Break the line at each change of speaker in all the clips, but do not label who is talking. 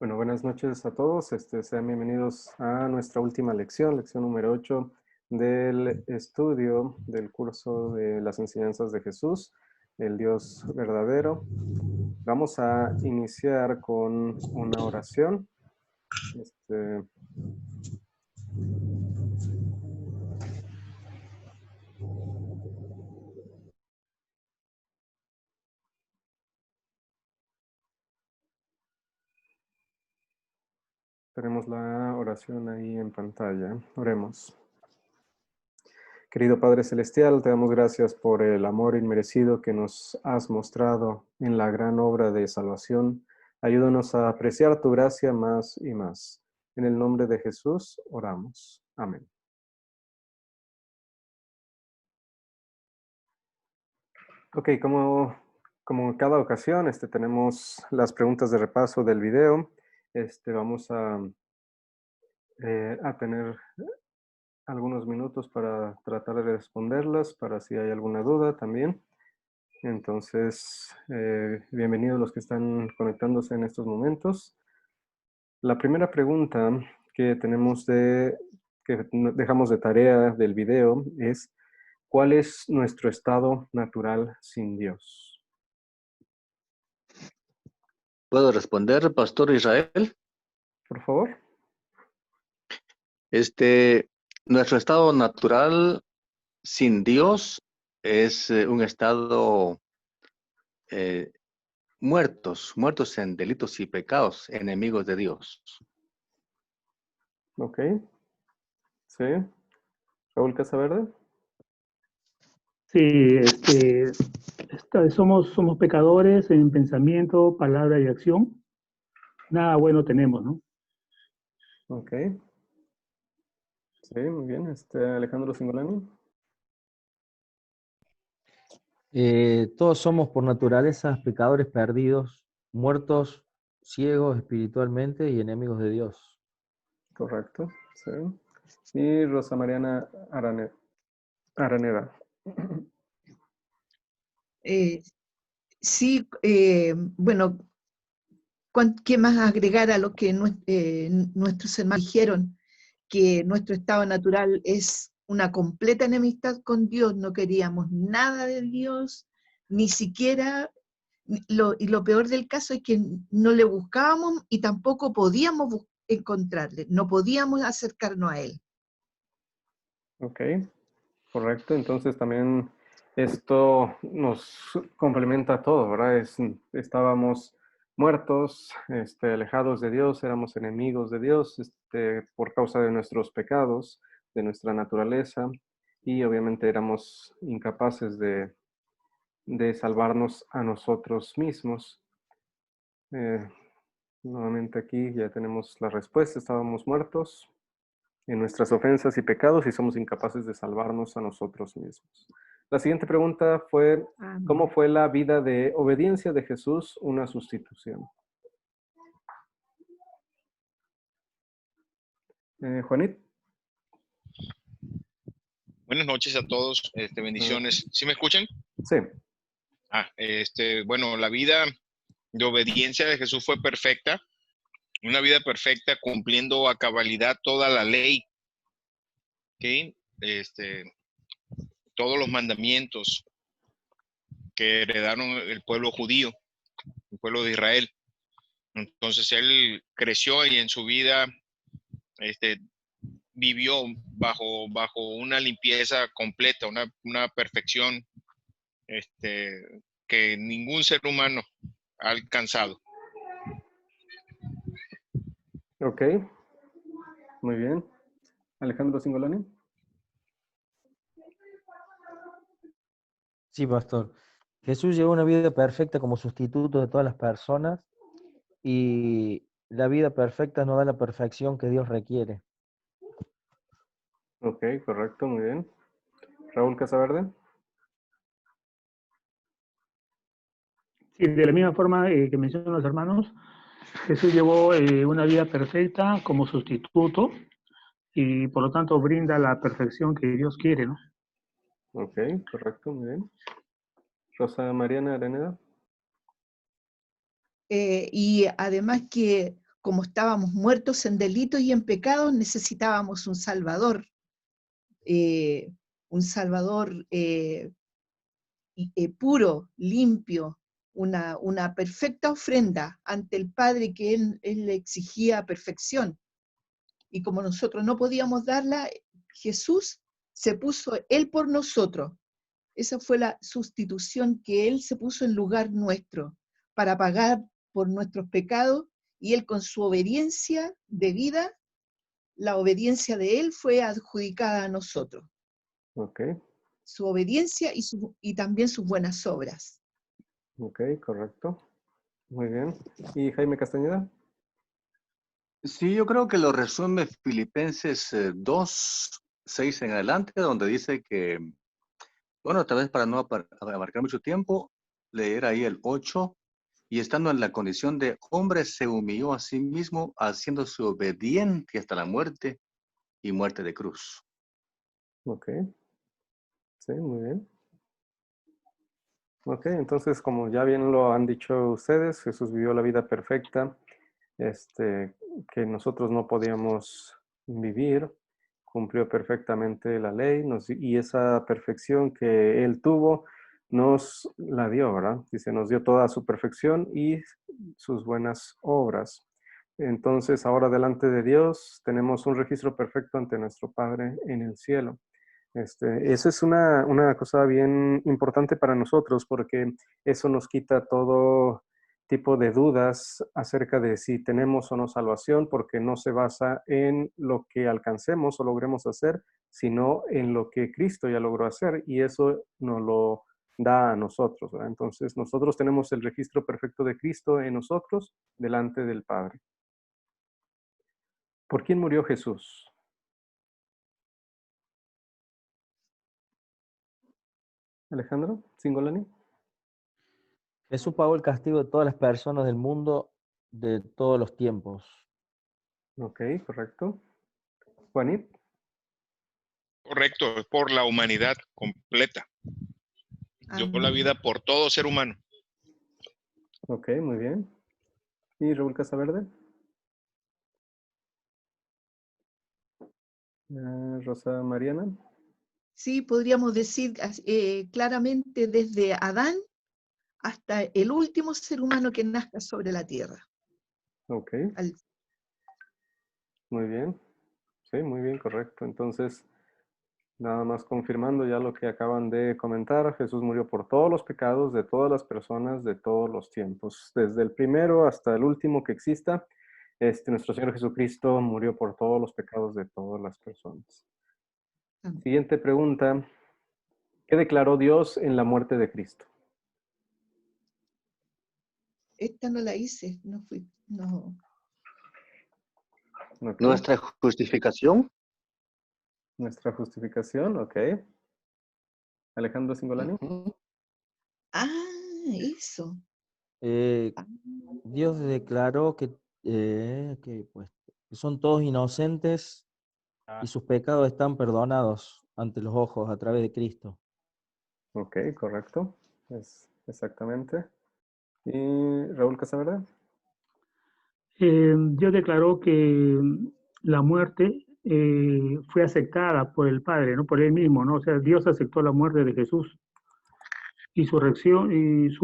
Bueno, buenas noches a todos. Sean bienvenidos a nuestra última lección, lección número 8 del estudio del curso de las enseñanzas de Jesús, el Dios verdadero. Vamos a iniciar con una oración. Tenemos la oración ahí en pantalla. Oremos. Querido Padre Celestial, te damos gracias por el amor inmerecido que nos has mostrado en la gran obra de salvación. Ayúdanos a apreciar tu gracia más y más. En el nombre de Jesús oramos. Amén. Ok, como cada ocasión, tenemos las preguntas de repaso del video. Vamos a tener algunos minutos para tratar de responderlas, para si hay alguna duda también. Entonces, bienvenidos los que están conectándose en estos momentos. La primera pregunta que que dejamos de tarea del video es, ¿cuál es nuestro estado natural sin Dios?
¿Puedo responder, Pastor Israel?
Por favor.
Nuestro estado natural sin Dios es un estado muertos en delitos y pecados, enemigos de Dios.
Ok. Sí. Raúl Casaverde.
Sí, somos pecadores en pensamiento, palabra y acción. Nada bueno tenemos, ¿no?
Ok. Sí, muy bien. Alejandro Singolani.
Todos somos por naturaleza pecadores perdidos, muertos, ciegos espiritualmente y enemigos de Dios.
Correcto. Sí. Y Rosa Mariana Araneda.
Sí, bueno, ¿qué más agregar a lo que nuestros hermanos dijeron? Que nuestro estado natural es una completa enemistad con Dios, no queríamos nada de Dios, ni siquiera, y lo peor del caso es que no le buscábamos y tampoco podíamos encontrarle, no podíamos acercarnos a Él.
Ok, correcto. Entonces también esto nos complementa a todo, ¿verdad? Estábamos muertos, alejados de Dios, éramos enemigos de Dios, por causa de nuestros pecados, de nuestra naturaleza, y obviamente éramos incapaces de salvarnos a nosotros mismos. Nuevamente aquí ya tenemos la respuesta, estábamos muertos en nuestras ofensas y pecados y somos incapaces de salvarnos a nosotros mismos. La siguiente pregunta fue, ¿cómo fue la vida de obediencia de Jesús una sustitución? Juanit.
Buenas noches a todos, bendiciones. ¿Sí me escuchan?
Sí.
Bueno, la vida de obediencia de Jesús fue perfecta, una vida perfecta cumpliendo a cabalidad toda la ley, ¿okay? Todos los mandamientos que heredaron el pueblo judío, el pueblo de Israel. Entonces él creció y en su vida vivió bajo una limpieza completa, una perfección que ningún ser humano ha alcanzado.
Ok, muy bien. Alejandro Singolani.
Sí, pastor. Jesús llevó una vida perfecta como sustituto de todas las personas y la vida perfecta no da la perfección que Dios requiere.
Ok, correcto, muy bien. Raúl Casaverde.
Sí, de la misma forma que mencionan los hermanos, Jesús llevó una vida perfecta como sustituto y por lo tanto brinda la perfección que Dios quiere, ¿no?
Ok, correcto, muy bien. Rosa Mariana Araneda.
Y además que como estábamos muertos en delitos y en pecados, necesitábamos un Salvador. Un Salvador puro, limpio, una perfecta ofrenda ante el Padre que él le exigía perfección. Y como nosotros no podíamos darla, Jesús se puso Él por nosotros. Esa fue la sustitución, que Él se puso en lugar nuestro para pagar por nuestros pecados, y Él, con su obediencia de vida, la obediencia de Él fue adjudicada a nosotros.
Ok,
Su obediencia y también sus buenas obras.
ok, correcto. Muy bien. ¿Y Jaime Castañeda?
Sí, yo creo que lo resume Filipenses 2, 6 en adelante, donde dice que, bueno, tal vez para no abarcar mucho tiempo, leer ahí el 8, y estando en la condición de hombre, se humilló a sí mismo, haciéndose obediente hasta la muerte y muerte de cruz.
Ok, sí, muy bien. Ok, entonces, como ya bien lo han dicho ustedes, Jesús vivió la vida perfecta, que nosotros no podíamos vivir, cumplió perfectamente la ley, y esa perfección que Él tuvo, nos la dio, ¿verdad? Dice, nos dio toda su perfección y sus buenas obras. Entonces, ahora delante de Dios, tenemos un registro perfecto ante nuestro Padre en el cielo. Eso es una cosa bien importante para nosotros, porque eso nos quita todo tipo de dudas acerca de si tenemos o no salvación, porque no se basa en lo que alcancemos o logremos hacer, sino en lo que Cristo ya logró hacer, y eso nos lo da a nosotros, ¿verdad? Entonces, nosotros tenemos el registro perfecto de Cristo en nosotros delante del Padre. ¿Por quién murió Jesús? Alejandro Singolani.
Jesús pagó el castigo de todas las personas del mundo de todos los tiempos.
Ok, correcto. Juanit.
Correcto, por la humanidad completa. Dio la vida por todo ser humano.
Ok, muy bien. ¿Y Raúl Casaverde? Rosa Mariana.
Sí, podríamos decir claramente, desde Adán hasta el último ser humano que nazca sobre la tierra.
Ok, muy bien. Sí, muy bien, correcto. Entonces, nada más confirmando ya lo que acaban de comentar, Jesús murió por todos los pecados de todas las personas de todos los tiempos. Desde el primero hasta el último que exista, nuestro Señor Jesucristo murió por todos los pecados de todas las personas. Siguiente pregunta. ¿Qué declaró Dios en la muerte de Cristo?
Esta no la hice, no.
Ok.
Nuestra justificación.
Nuestra justificación, ok. Alejandro Singolani.
Eso.
Dios declaró que son todos inocentes y sus pecados están perdonados ante los ojos a través de Cristo.
Ok, correcto. Exactamente. ¿Y Raúl Casaverde?
Dios declaró que la muerte fue aceptada por el Padre, no por Él mismo, ¿no? O sea, Dios aceptó la muerte de Jesús y su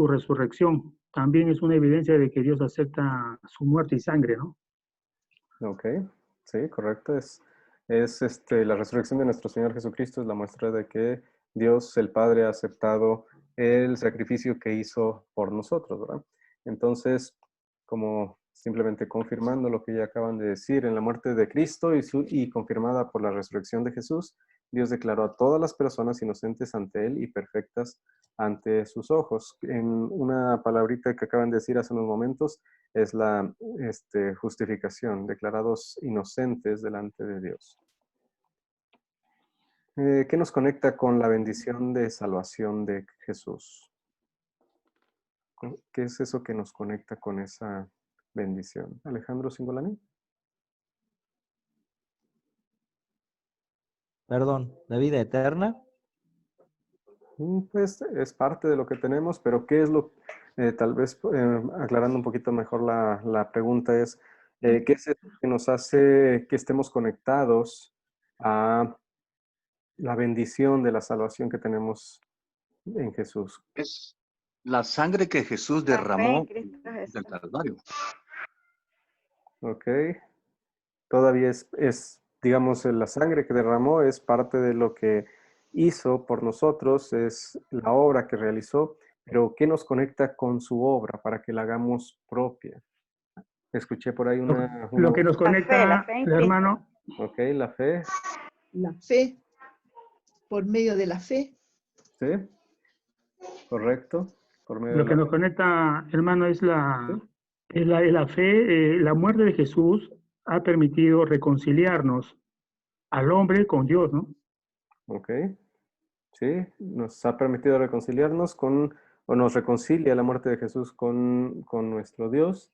resurrección también es una evidencia de que Dios acepta su muerte y sangre, ¿no?
Ok, sí, correcto. La resurrección de nuestro Señor Jesucristo es la muestra de que Dios, el Padre, ha aceptado el sacrificio que hizo por nosotros, ¿verdad? Entonces, como simplemente confirmando lo que ya acaban de decir, en la muerte de Cristo y confirmada por la resurrección de Jesús, Dios declaró a todas las personas inocentes ante Él y perfectas ante sus ojos. En una palabrita que acaban de decir hace unos momentos, es la justificación, declarados inocentes delante de Dios. ¿Qué nos conecta con la bendición de salvación de Jesús? ¿Qué es eso que nos conecta con esa bendición? Alejandro Singolani.
Perdón, la vida eterna.
Pues es parte de lo que tenemos, pero ¿qué es tal vez aclarando un poquito mejor la pregunta es, ¿Qué es eso que nos hace que estemos conectados a la bendición de la salvación que tenemos en Jesús?
Es la sangre que Jesús
La fe en
derramó
Cristo
del
Jesús.
Calvario.
¿Ok? Todavía digamos, la sangre que derramó es parte de lo que hizo por nosotros, es la obra que realizó, pero ¿qué nos conecta con su obra para que la hagamos propia? Escuché por ahí una
Lo que
voz.
nos
La
conecta,
fe en Cristo.
hermano,
Ok, la fe,
La fe, por medio de la fe.
¿sí? Correcto, por medio de
lo que
la
nos
fe.
conecta, hermano, es
¿Sí?
la fe. La muerte de Jesús ha permitido reconciliarnos al hombre con Dios, ¿no?
Ok, sí, nos ha permitido reconciliarnos o nos reconcilia la muerte de Jesús con nuestro Dios.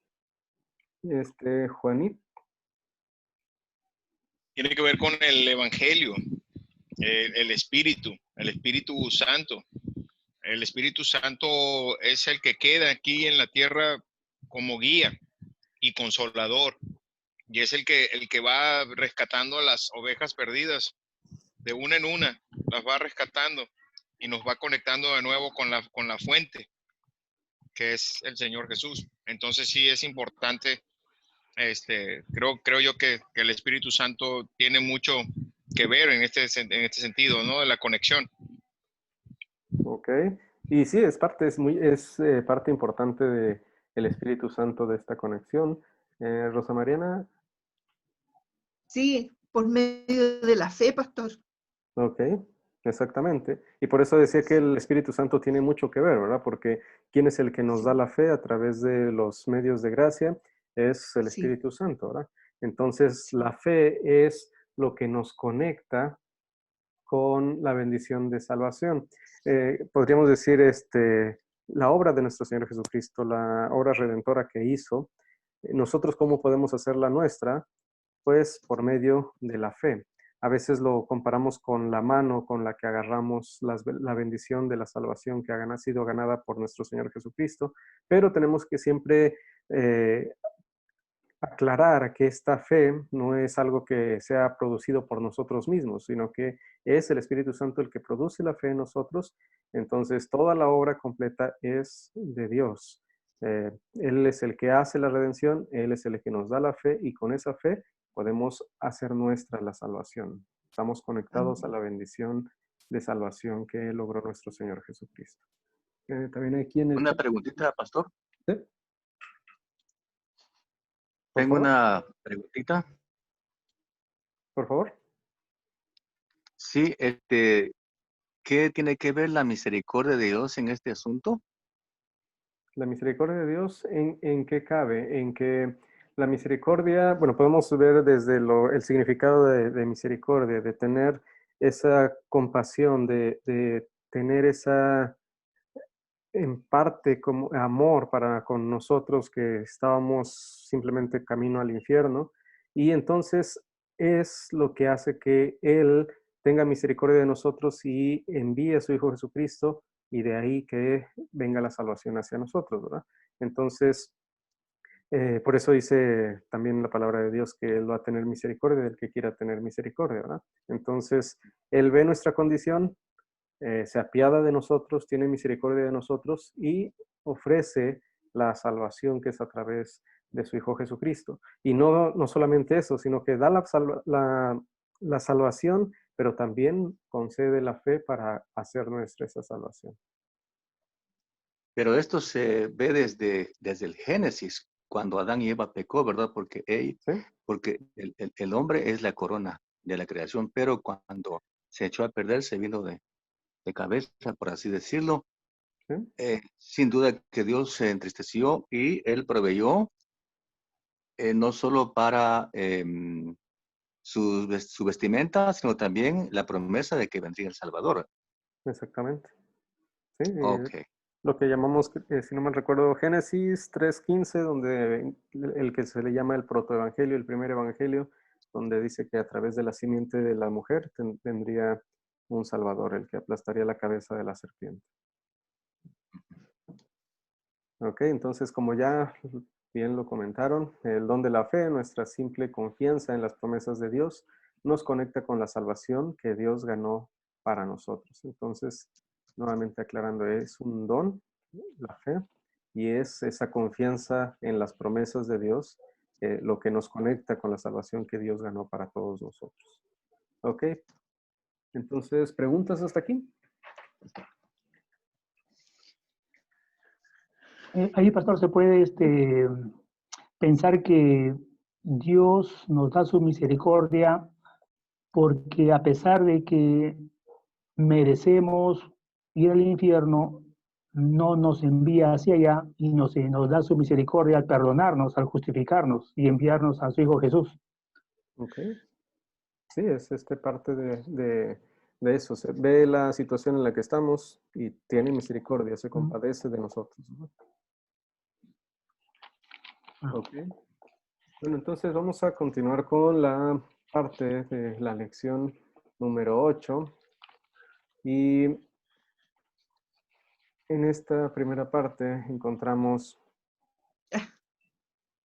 Juanito.
Tiene que ver con el Evangelio, el Espíritu Santo. El Espíritu Santo es el que queda aquí en la tierra como guía y consolador. Y es el que va rescatando a las ovejas perdidas de una en una, las va rescatando y nos va conectando de nuevo con la fuente, que es el Señor Jesús. Entonces sí es importante, creo yo que el Espíritu Santo tiene mucho que ver en este sentido, ¿no? De la conexión.
Ok. Y sí, es parte importante del Espíritu Santo de esta conexión. Rosa Mariana,
Sí, por medio de la fe, pastor.
ok, exactamente. Y por eso decía que el Espíritu Santo tiene mucho que ver, ¿verdad? Porque ¿quién es el que nos da la fe a través de los medios de gracia? Es el
Sí,
Espíritu Santo, ¿verdad? Entonces,
sí.
la fe es lo que nos conecta con la bendición de salvación. Podríamos decir, la obra de nuestro Señor Jesucristo, la obra redentora que hizo, nosotros cómo podemos hacer la nuestra, pues por medio de la fe. A veces lo comparamos con la mano con la que agarramos la bendición de la salvación que ha sido ganada por nuestro Señor Jesucristo, pero tenemos que siempre aclarar que esta fe no es algo que sea producido por nosotros mismos, sino que es el Espíritu Santo el que produce la fe en nosotros. Entonces, toda la obra completa es de Dios. Él es el que hace la redención, Él es el que nos da la fe y con esa fe podemos hacer nuestra la salvación. Estamos conectados a
Amén.
la bendición de salvación que logró nuestro Señor Jesucristo. También aquí en el
Una
chat,
preguntita, pastor.
¿sí? Por
Tengo
favor,
una preguntita.
por favor.
Sí, ¿qué tiene que ver la misericordia de Dios en este asunto?
La misericordia de Dios, ¿en qué cabe? En que la misericordia, bueno, podemos ver desde el significado de misericordia, de tener esa compasión, de tener esa, en parte, como amor para con nosotros que estábamos simplemente camino al infierno. Y entonces es lo que hace que Él tenga misericordia de nosotros y envíe a su Hijo Jesucristo y de ahí que venga la salvación hacia nosotros, ¿verdad? Entonces, por eso dice también la palabra de Dios que Él va a tener misericordia del que quiera tener misericordia, ¿verdad? Entonces, Él ve nuestra condición, se apiada de nosotros, tiene misericordia de nosotros y ofrece la salvación que es a través de su Hijo Jesucristo. Y no solamente eso, sino que da la salvación, pero también concede la fe para hacer nuestra esa salvación.
Pero esto se ve desde el Génesis, cuando Adán y Eva pecó, ¿verdad? Porque
¿Sí?
el hombre es la corona de la creación, pero cuando se echó a perder, se vino de cabeza, por así decirlo.
¿Sí?
Sin duda que Dios se entristeció y Él proveyó no solo para su vestimenta, sino también la promesa de que vendría el Salvador.
Exactamente. ¿Sí?
Ok.
Lo que llamamos, si no me recuerdo, Génesis 3:15, donde el que se le llama el protoevangelio, el primer evangelio, donde dice que a través de la simiente de la mujer tendría un salvador, el que aplastaría la cabeza de la serpiente. Ok, entonces como ya bien lo comentaron, el don de la fe, nuestra simple confianza en las promesas de Dios, nos conecta con la salvación que Dios ganó para nosotros. Entonces, nuevamente aclarando, es un don, la fe, y es esa confianza en las promesas de Dios lo que nos conecta con la salvación que Dios ganó para todos nosotros. ¿Ok? Entonces, ¿preguntas hasta aquí?
Ahí, pastor, se puede pensar que Dios nos da su misericordia porque a pesar de que merecemos ir al infierno, no nos envía hacia allá y nos da su misericordia al perdonarnos, al justificarnos y enviarnos a su Hijo Jesús.
Ok. Sí, es parte de eso. Se ve la situación en la que estamos y tiene misericordia, se compadece de nosotros, ¿no? Ok. Bueno, entonces vamos a continuar con la parte de la lección número 8. Y en esta primera parte encontramos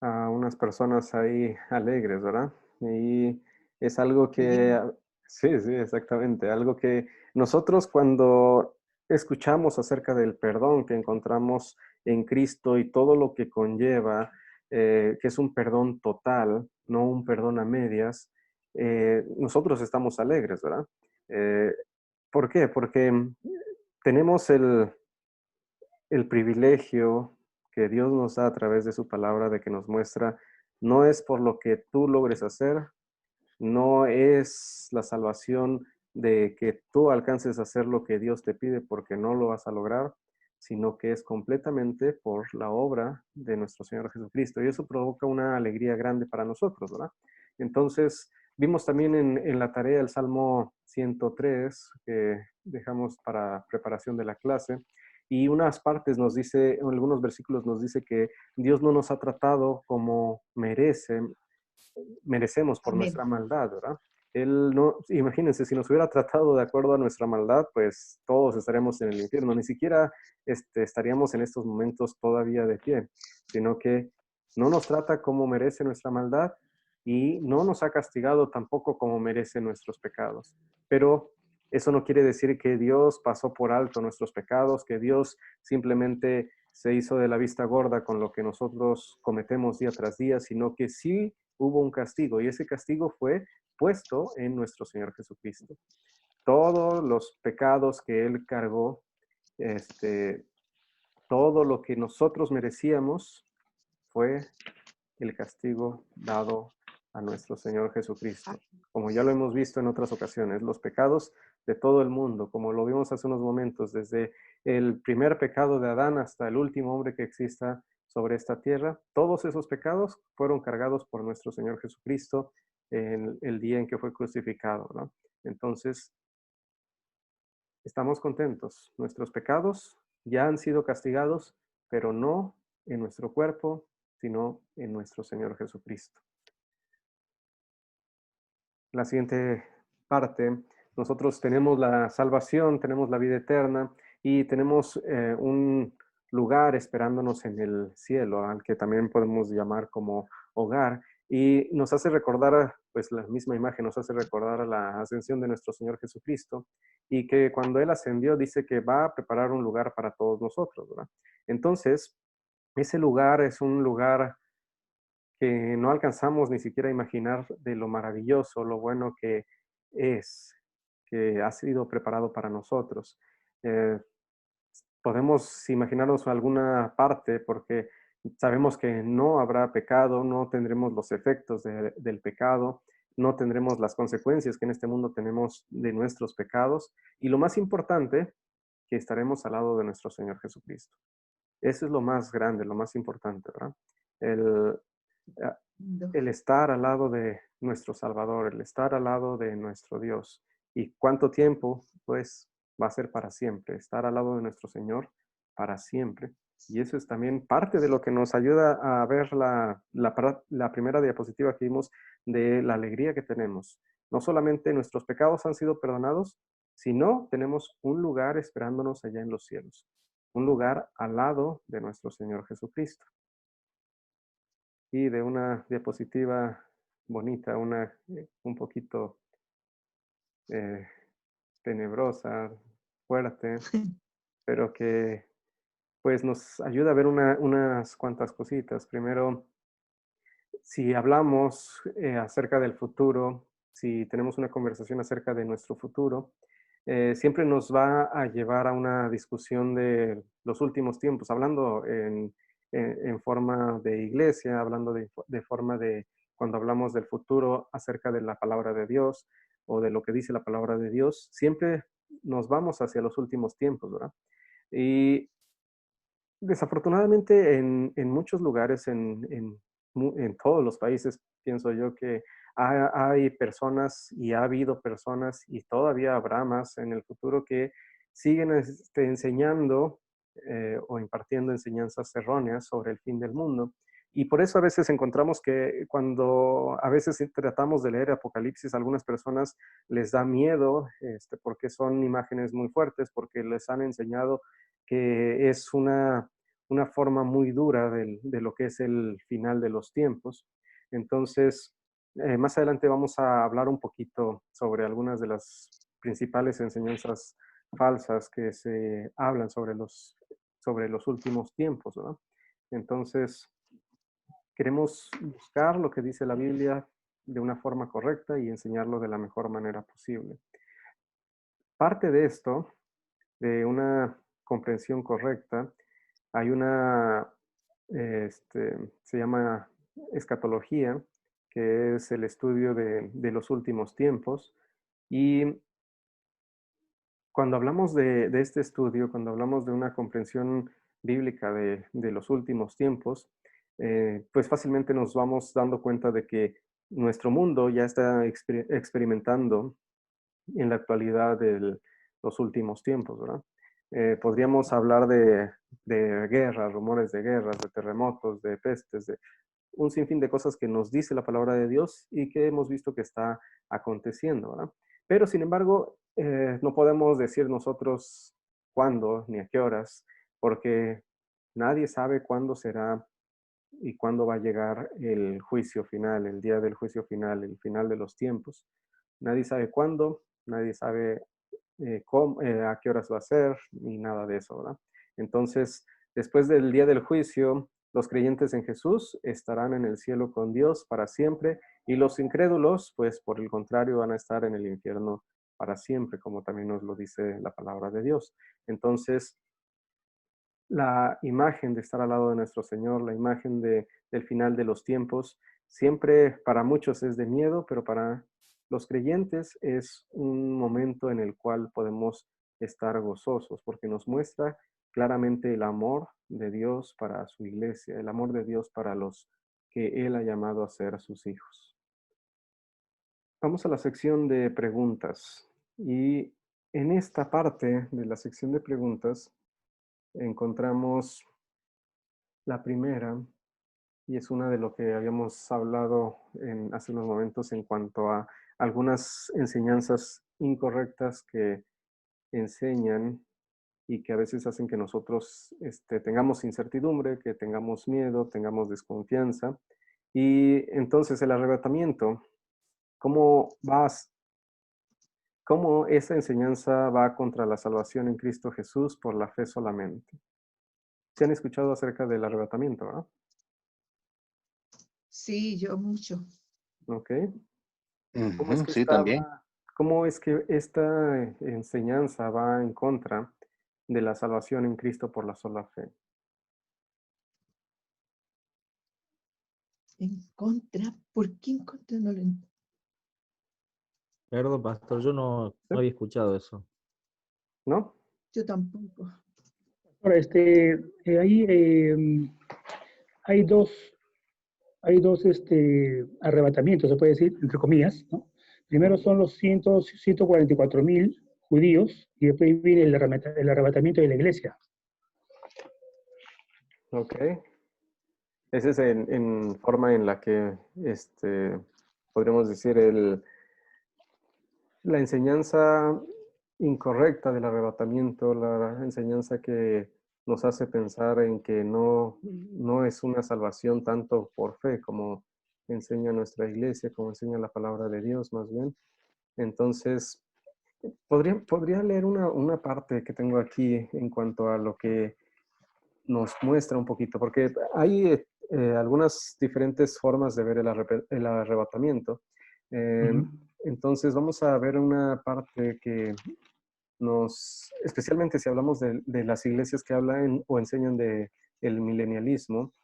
a unas personas ahí alegres, ¿verdad? Y es algo que, sí, sí, exactamente, algo que nosotros cuando escuchamos acerca del perdón que encontramos en Cristo y todo lo que conlleva, que es un perdón total, no un perdón a medias, nosotros estamos alegres, ¿verdad? Eh, ¿Por qué? Porque tenemos el privilegio que Dios nos da a través de su palabra de que nos muestra, no es por lo que tú logres hacer, no es la salvación de que tú alcances a hacer lo que Dios te pide porque no lo vas a lograr, sino que es completamente por la obra de nuestro Señor Jesucristo. Y eso provoca una alegría grande para nosotros, ¿verdad? Entonces, vimos también en la tarea el Salmo 103, que dejamos para preparación de la clase, y unas partes nos dice, en algunos versículos nos dice que Dios no nos ha tratado como merecemos por
Amén.
nuestra maldad, ¿verdad? Él no, imagínense, si nos hubiera tratado de acuerdo a nuestra maldad, pues todos estaríamos en el infierno, ni siquiera estaríamos en estos momentos todavía de pie, sino que no nos trata como merece nuestra maldad y no nos ha castigado tampoco como merece nuestros pecados. Pero eso no quiere decir que Dios pasó por alto nuestros pecados, que Dios simplemente se hizo de la vista gorda con lo que nosotros cometemos día tras día, sino que sí hubo un castigo y ese castigo fue puesto en nuestro Señor Jesucristo. Todos los pecados que Él cargó, todo lo que nosotros merecíamos fue el castigo dado a nuestro Señor Jesucristo. Como ya lo hemos visto en otras ocasiones, los pecados de todo el mundo, como lo vimos hace unos momentos, desde el primer pecado de Adán hasta el último hombre que exista sobre esta tierra, todos esos pecados fueron cargados por nuestro Señor Jesucristo en el día en que fue crucificado, ¿no? Entonces, estamos contentos. Nuestros pecados ya han sido castigados, pero no en nuestro cuerpo, sino en nuestro Señor Jesucristo. La siguiente parte, nosotros tenemos la salvación, tenemos la vida eterna y tenemos un lugar esperándonos en el cielo, al que también podemos llamar como hogar. Y nos hace recordar, pues la misma imagen nos hace recordar a la ascensión de nuestro Señor Jesucristo y que cuando Él ascendió dice que va a preparar un lugar para todos nosotros, ¿verdad? Entonces, ese lugar es un lugar que no alcanzamos ni siquiera a imaginar de lo maravilloso, lo bueno que es, que ha sido preparado para nosotros. Eh, Podemos imaginarnos alguna parte porque sabemos que no habrá pecado, no tendremos los efectos del pecado, no tendremos las consecuencias que en este mundo tenemos de nuestros pecados y lo más importante, que estaremos al lado de nuestro Señor Jesucristo. Eso es lo más grande, lo más importante, ¿verdad? El estar al lado de nuestro Salvador, el estar al lado de nuestro Dios. ¿Y cuánto tiempo? Pues va a ser para siempre, estar al lado de nuestro Señor para siempre. Y eso es también parte de lo que nos ayuda a ver la primera diapositiva que vimos de la alegría que tenemos. No solamente nuestros pecados han sido perdonados, sino tenemos un lugar esperándonos allá en los cielos, un lugar al lado de nuestro Señor Jesucristo. y de una diapositiva bonita, una un poquito tenebrosa, fuerte, pero que pues nos ayuda a ver unas cuantas cositas. Primero, si hablamos acerca del futuro, si tenemos una conversación acerca de nuestro futuro, siempre nos va a llevar a una discusión de los últimos tiempos, hablando en forma de iglesia, hablando de forma de cuando hablamos del futuro acerca de la palabra de Dios o de lo que dice la palabra de Dios, siempre nos vamos hacia los últimos tiempos, ¿verdad? Y desafortunadamente, en muchos lugares, en todos los países, pienso yo que hay personas y ha habido personas y todavía habrá más en el futuro que siguen enseñando o impartiendo enseñanzas erróneas sobre el fin del mundo. Y por eso a veces encontramos que cuando a veces tratamos de leer Apocalipsis, a algunas personas les da miedo porque son imágenes muy fuertes, porque les han enseñado que es una forma muy dura de lo que es el final de los tiempos. Entonces, más adelante vamos a hablar un poquito sobre algunas de las principales enseñanzas falsas que se hablan sobre los últimos tiempos, ¿verdad? Entonces, queremos buscar lo que dice la Biblia de una forma correcta y enseñarlo de la mejor manera posible. Parte de esto, de una comprensión correcta, hay se llama escatología, que es el estudio de los últimos tiempos. Y cuando hablamos de este estudio, cuando hablamos de una comprensión bíblica de los últimos tiempos, pues fácilmente nos vamos dando cuenta de que nuestro mundo ya está experimentando en la actualidad de los últimos tiempos, ¿verdad? Podríamos hablar de guerras, rumores de guerras, de terremotos, de pestes, de un sinfín de cosas que nos dice la palabra de Dios y que hemos visto que está aconteciendo, ¿verdad? Pero sin embargo, no podemos decir nosotros cuándo ni a qué horas, porque nadie sabe cuándo será y cuándo va a llegar el juicio final, el día del juicio final, el final de los tiempos. Nadie sabe cuándo, nadie sabe a qué horas va a ser, ni nada de eso, ¿verdad? Entonces, después del día del juicio, los creyentes en Jesús estarán en el cielo con Dios para siempre y los incrédulos, pues por el contrario, van a estar en el infierno para siempre, como también nos lo dice la palabra de Dios. Entonces, la imagen de estar al lado de nuestro Señor, la imagen del final de los tiempos, siempre para muchos es de miedo, pero para los creyentes es un momento en el cual podemos estar gozosos, porque nos muestra claramente el amor de Dios para su iglesia, el amor de Dios para los que Él ha llamado a ser sus hijos. Vamos a la sección de preguntas y en esta parte de la sección de preguntas encontramos la primera, y es una de lo que habíamos hablado hace unos momentos en cuanto a algunas enseñanzas incorrectas que enseñan y que a veces hacen que nosotros tengamos incertidumbre, que tengamos miedo, tengamos desconfianza. Y entonces el arrebatamiento, ¿cómo cómo esa enseñanza va contra la salvación en Cristo Jesús por la fe solamente? ¿Se han escuchado acerca del arrebatamiento, verdad?
Sí, yo mucho.
Ok. ¿Cómo es que
Sí, también.
cómo es que esta enseñanza va en contra de la salvación en Cristo por la sola fe?
En contra, ¿por qué en contra? No lo entiendo.
Perdón, pastor, yo no
¿Sí?
había escuchado eso.
¿No?
Yo tampoco.
Ahora, ahí hay dos arrebatamientos, se puede decir, entre comillas, ¿no? Primero son los 144.000 judíos y después viene el arrebatamiento de la iglesia.
Ok. Esa es en forma en la que podríamos decir la enseñanza incorrecta del arrebatamiento, la enseñanza que nos hace pensar en que no es una salvación tanto por fe como enseña nuestra iglesia, como enseña la palabra de Dios más bien. Entonces, podría leer una parte que tengo aquí en cuanto a lo que nos muestra un poquito, porque hay algunas diferentes formas de ver el arrebatamiento.
Ujú.
Entonces vamos a ver una parte que especialmente si hablamos de las iglesias que hablan o enseñan de el milenialismo,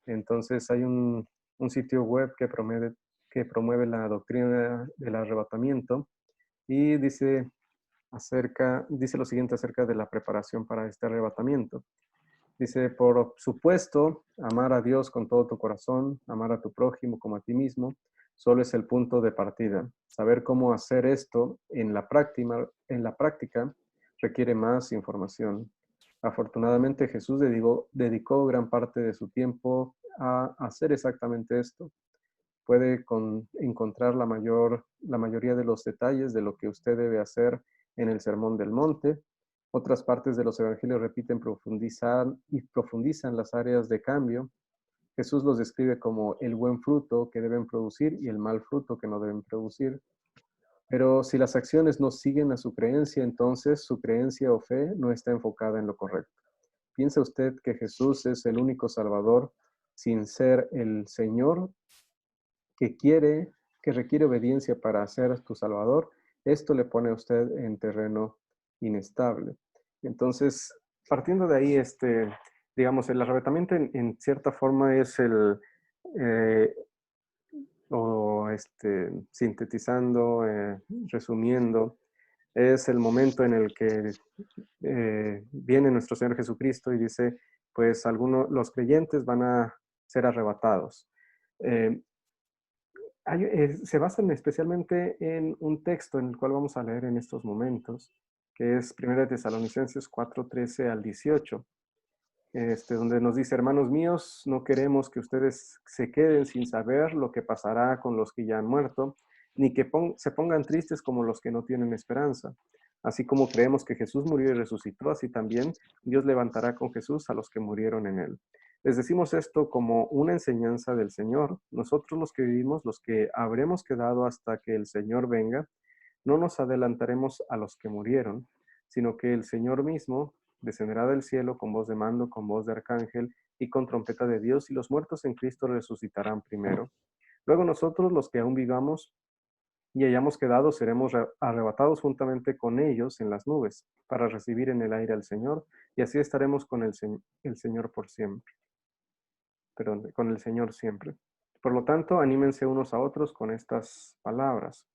entonces hay un sitio web que promueve la doctrina del arrebatamiento y dice lo siguiente acerca de la preparación para este arrebatamiento. Dice, por supuesto, amar a Dios con todo tu corazón, amar a tu prójimo como a ti mismo, solo es el punto de partida. Saber cómo hacer esto en la práctica requiere más información. Afortunadamente, Jesús dedicó gran parte de su tiempo a hacer exactamente esto. Puede encontrar la mayoría de los detalles de lo que usted debe hacer en el Sermón del Monte. Otras partes de los evangelios profundizan las áreas de cambio. Jesús los describe como el buen fruto que deben producir y el mal fruto que no deben producir. Pero si las acciones no siguen a su creencia, entonces su creencia o fe no está enfocada en lo correcto. ¿Piensa usted que Jesús es el único Salvador sin ser el Señor que requiere obediencia para ser tu Salvador? Esto le pone a usted en terreno inestable. Entonces, partiendo de ahí, digamos, el arrebatamiento en cierta forma es eh, sintetizando, resumiendo, es el momento en el que viene nuestro Señor Jesucristo y dice, pues los creyentes van a ser arrebatados. Eh, se basan especialmente en un texto en el cual vamos a leer en estos momentos, que es 1 Tesalonicenses 4:13 al 18, donde nos dice, hermanos míos, no queremos que ustedes se queden sin saber lo que pasará con los que ya han muerto, ni que se pongan tristes como los que no tienen esperanza. Así como creemos que Jesús murió y resucitó, así también Dios levantará con Jesús a los que murieron en él. Les decimos esto como una enseñanza del Señor. Nosotros los que vivimos, los que habremos quedado hasta que el Señor venga, no nos adelantaremos a los que murieron, sino que el Señor mismo descenderá del cielo con voz de mando, con voz de arcángel y con trompeta de Dios, y los muertos en Cristo resucitarán primero. Luego nosotros, los que aún vivamos y hayamos quedado, seremos arrebatados juntamente con ellos en las nubes, para recibir en el aire al Señor, y así estaremos con el Señor por siempre. Perdón, con el Señor siempre. Por lo tanto, anímense unos a otros con estas palabras.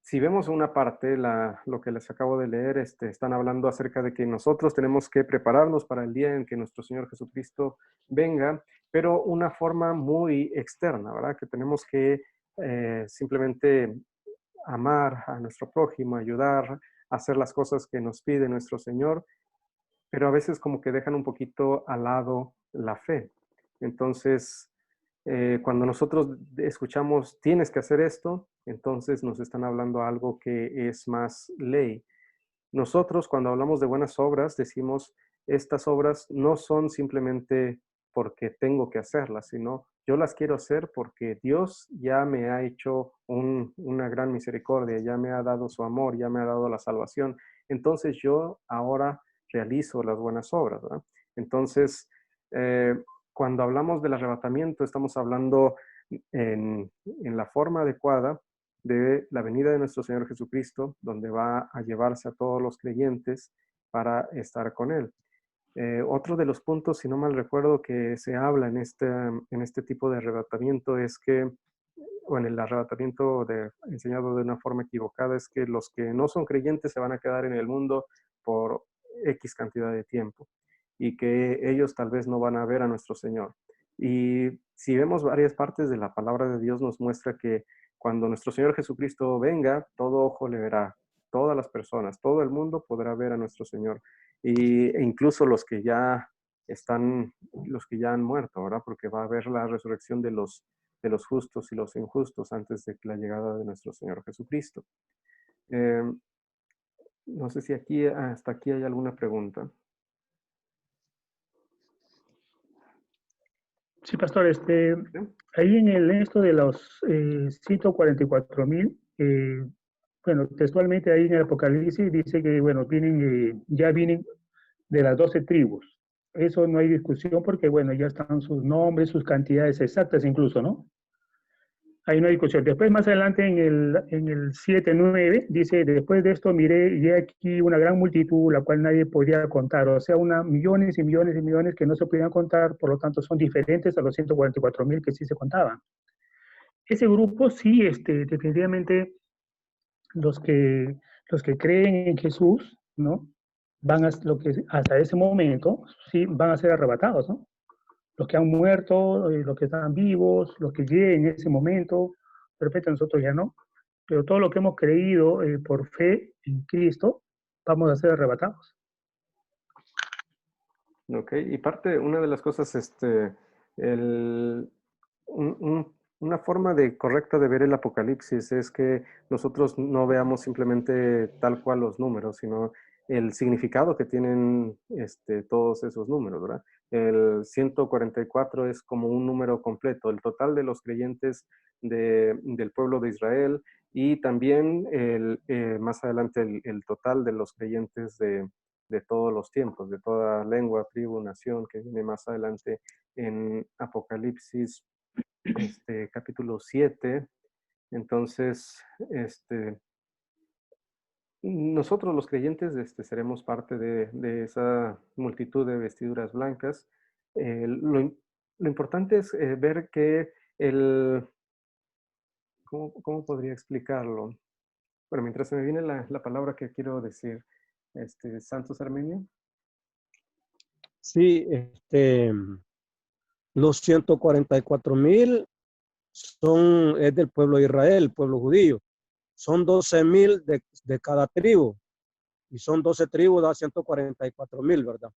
Si vemos una parte, lo que les acabo de leer, están hablando acerca de que nosotros tenemos que prepararnos para el día en que nuestro Señor Jesucristo venga, pero una forma muy externa, ¿verdad? Que tenemos que simplemente amar a nuestro prójimo, ayudar, hacer las cosas que nos pide nuestro Señor, pero a veces como que dejan un poquito al lado la fe. Entonces, cuando nosotros escuchamos, tienes que hacer esto, entonces nos están hablando algo que es más ley. Nosotros cuando hablamos de buenas obras, decimos, estas obras no son simplemente porque tengo que hacerlas, sino yo las quiero hacer porque Dios ya me ha hecho una gran misericordia, ya me ha dado su amor, ya me ha dado la salvación. Entonces yo ahora realizo las buenas obras, ¿verdad? Entonces, cuando hablamos del arrebatamiento, estamos hablando en la forma adecuada de la venida de nuestro Señor Jesucristo, donde va a llevarse a todos los creyentes para estar con Él. Otro de los puntos, si no mal recuerdo, que se habla en este tipo de arrebatamiento es que, o en el arrebatamiento enseñado de una forma equivocada, es que los que no son creyentes se van a quedar en el mundo por X cantidad de tiempo y que ellos tal vez no van a ver a nuestro Señor. Y si vemos varias partes de la palabra de Dios nos muestra que cuando nuestro Señor Jesucristo venga, todo ojo le verá, todas las personas, todo el mundo podrá ver a nuestro Señor. E incluso los que ya han muerto, ¿verdad? Porque va a haber la resurrección de los justos y los injustos antes de la llegada de nuestro Señor Jesucristo. No sé si hasta aquí hay alguna pregunta.
Sí, pastor, ahí en esto de los 144,000, bueno, textualmente ahí en el Apocalipsis dice que, bueno, ya vienen de las 12 tribus. Eso no hay discusión porque, bueno, ya están sus nombres, sus cantidades exactas incluso, ¿no? Ahí no hay discusión. Después, más adelante, en el 7:9, dice, después de esto miré y he aquí una gran multitud, la cual nadie podía contar. O sea, millones y millones y millones que no se podían contar, por lo tanto, son diferentes a los 144,000 que sí se contaban. Ese grupo sí, definitivamente, los que, los que creen en Jesús, ¿no? Hasta ese momento, sí, van a ser arrebatados, ¿no? Los que han muerto, los que están vivos, los que lleguen en ese momento, perfecto, nosotros ya no, pero todo lo que hemos creído por fe en Cristo, vamos a ser arrebatados.
Ok, y una de las cosas, el, una forma correcta de ver el Apocalipsis es que nosotros no veamos simplemente tal cual los números, sino el significado que tienen todos esos números, ¿verdad? El 144 es como un número completo, el total de los creyentes del pueblo de Israel y también más adelante el total de los creyentes de todos los tiempos, de toda lengua, tribu, nación, que viene más adelante en Apocalipsis capítulo 7. Entonces, nosotros los creyentes seremos parte de esa multitud de vestiduras blancas. Lo importante es ver que ¿cómo podría explicarlo? Bueno, mientras se me viene la palabra que quiero decir, Santos Armenio.
Sí, los 144,000 es del pueblo de Israel, el pueblo judío. Son 12,000 de cada tribu. Y son 12 tribus, da 144,000, ¿verdad?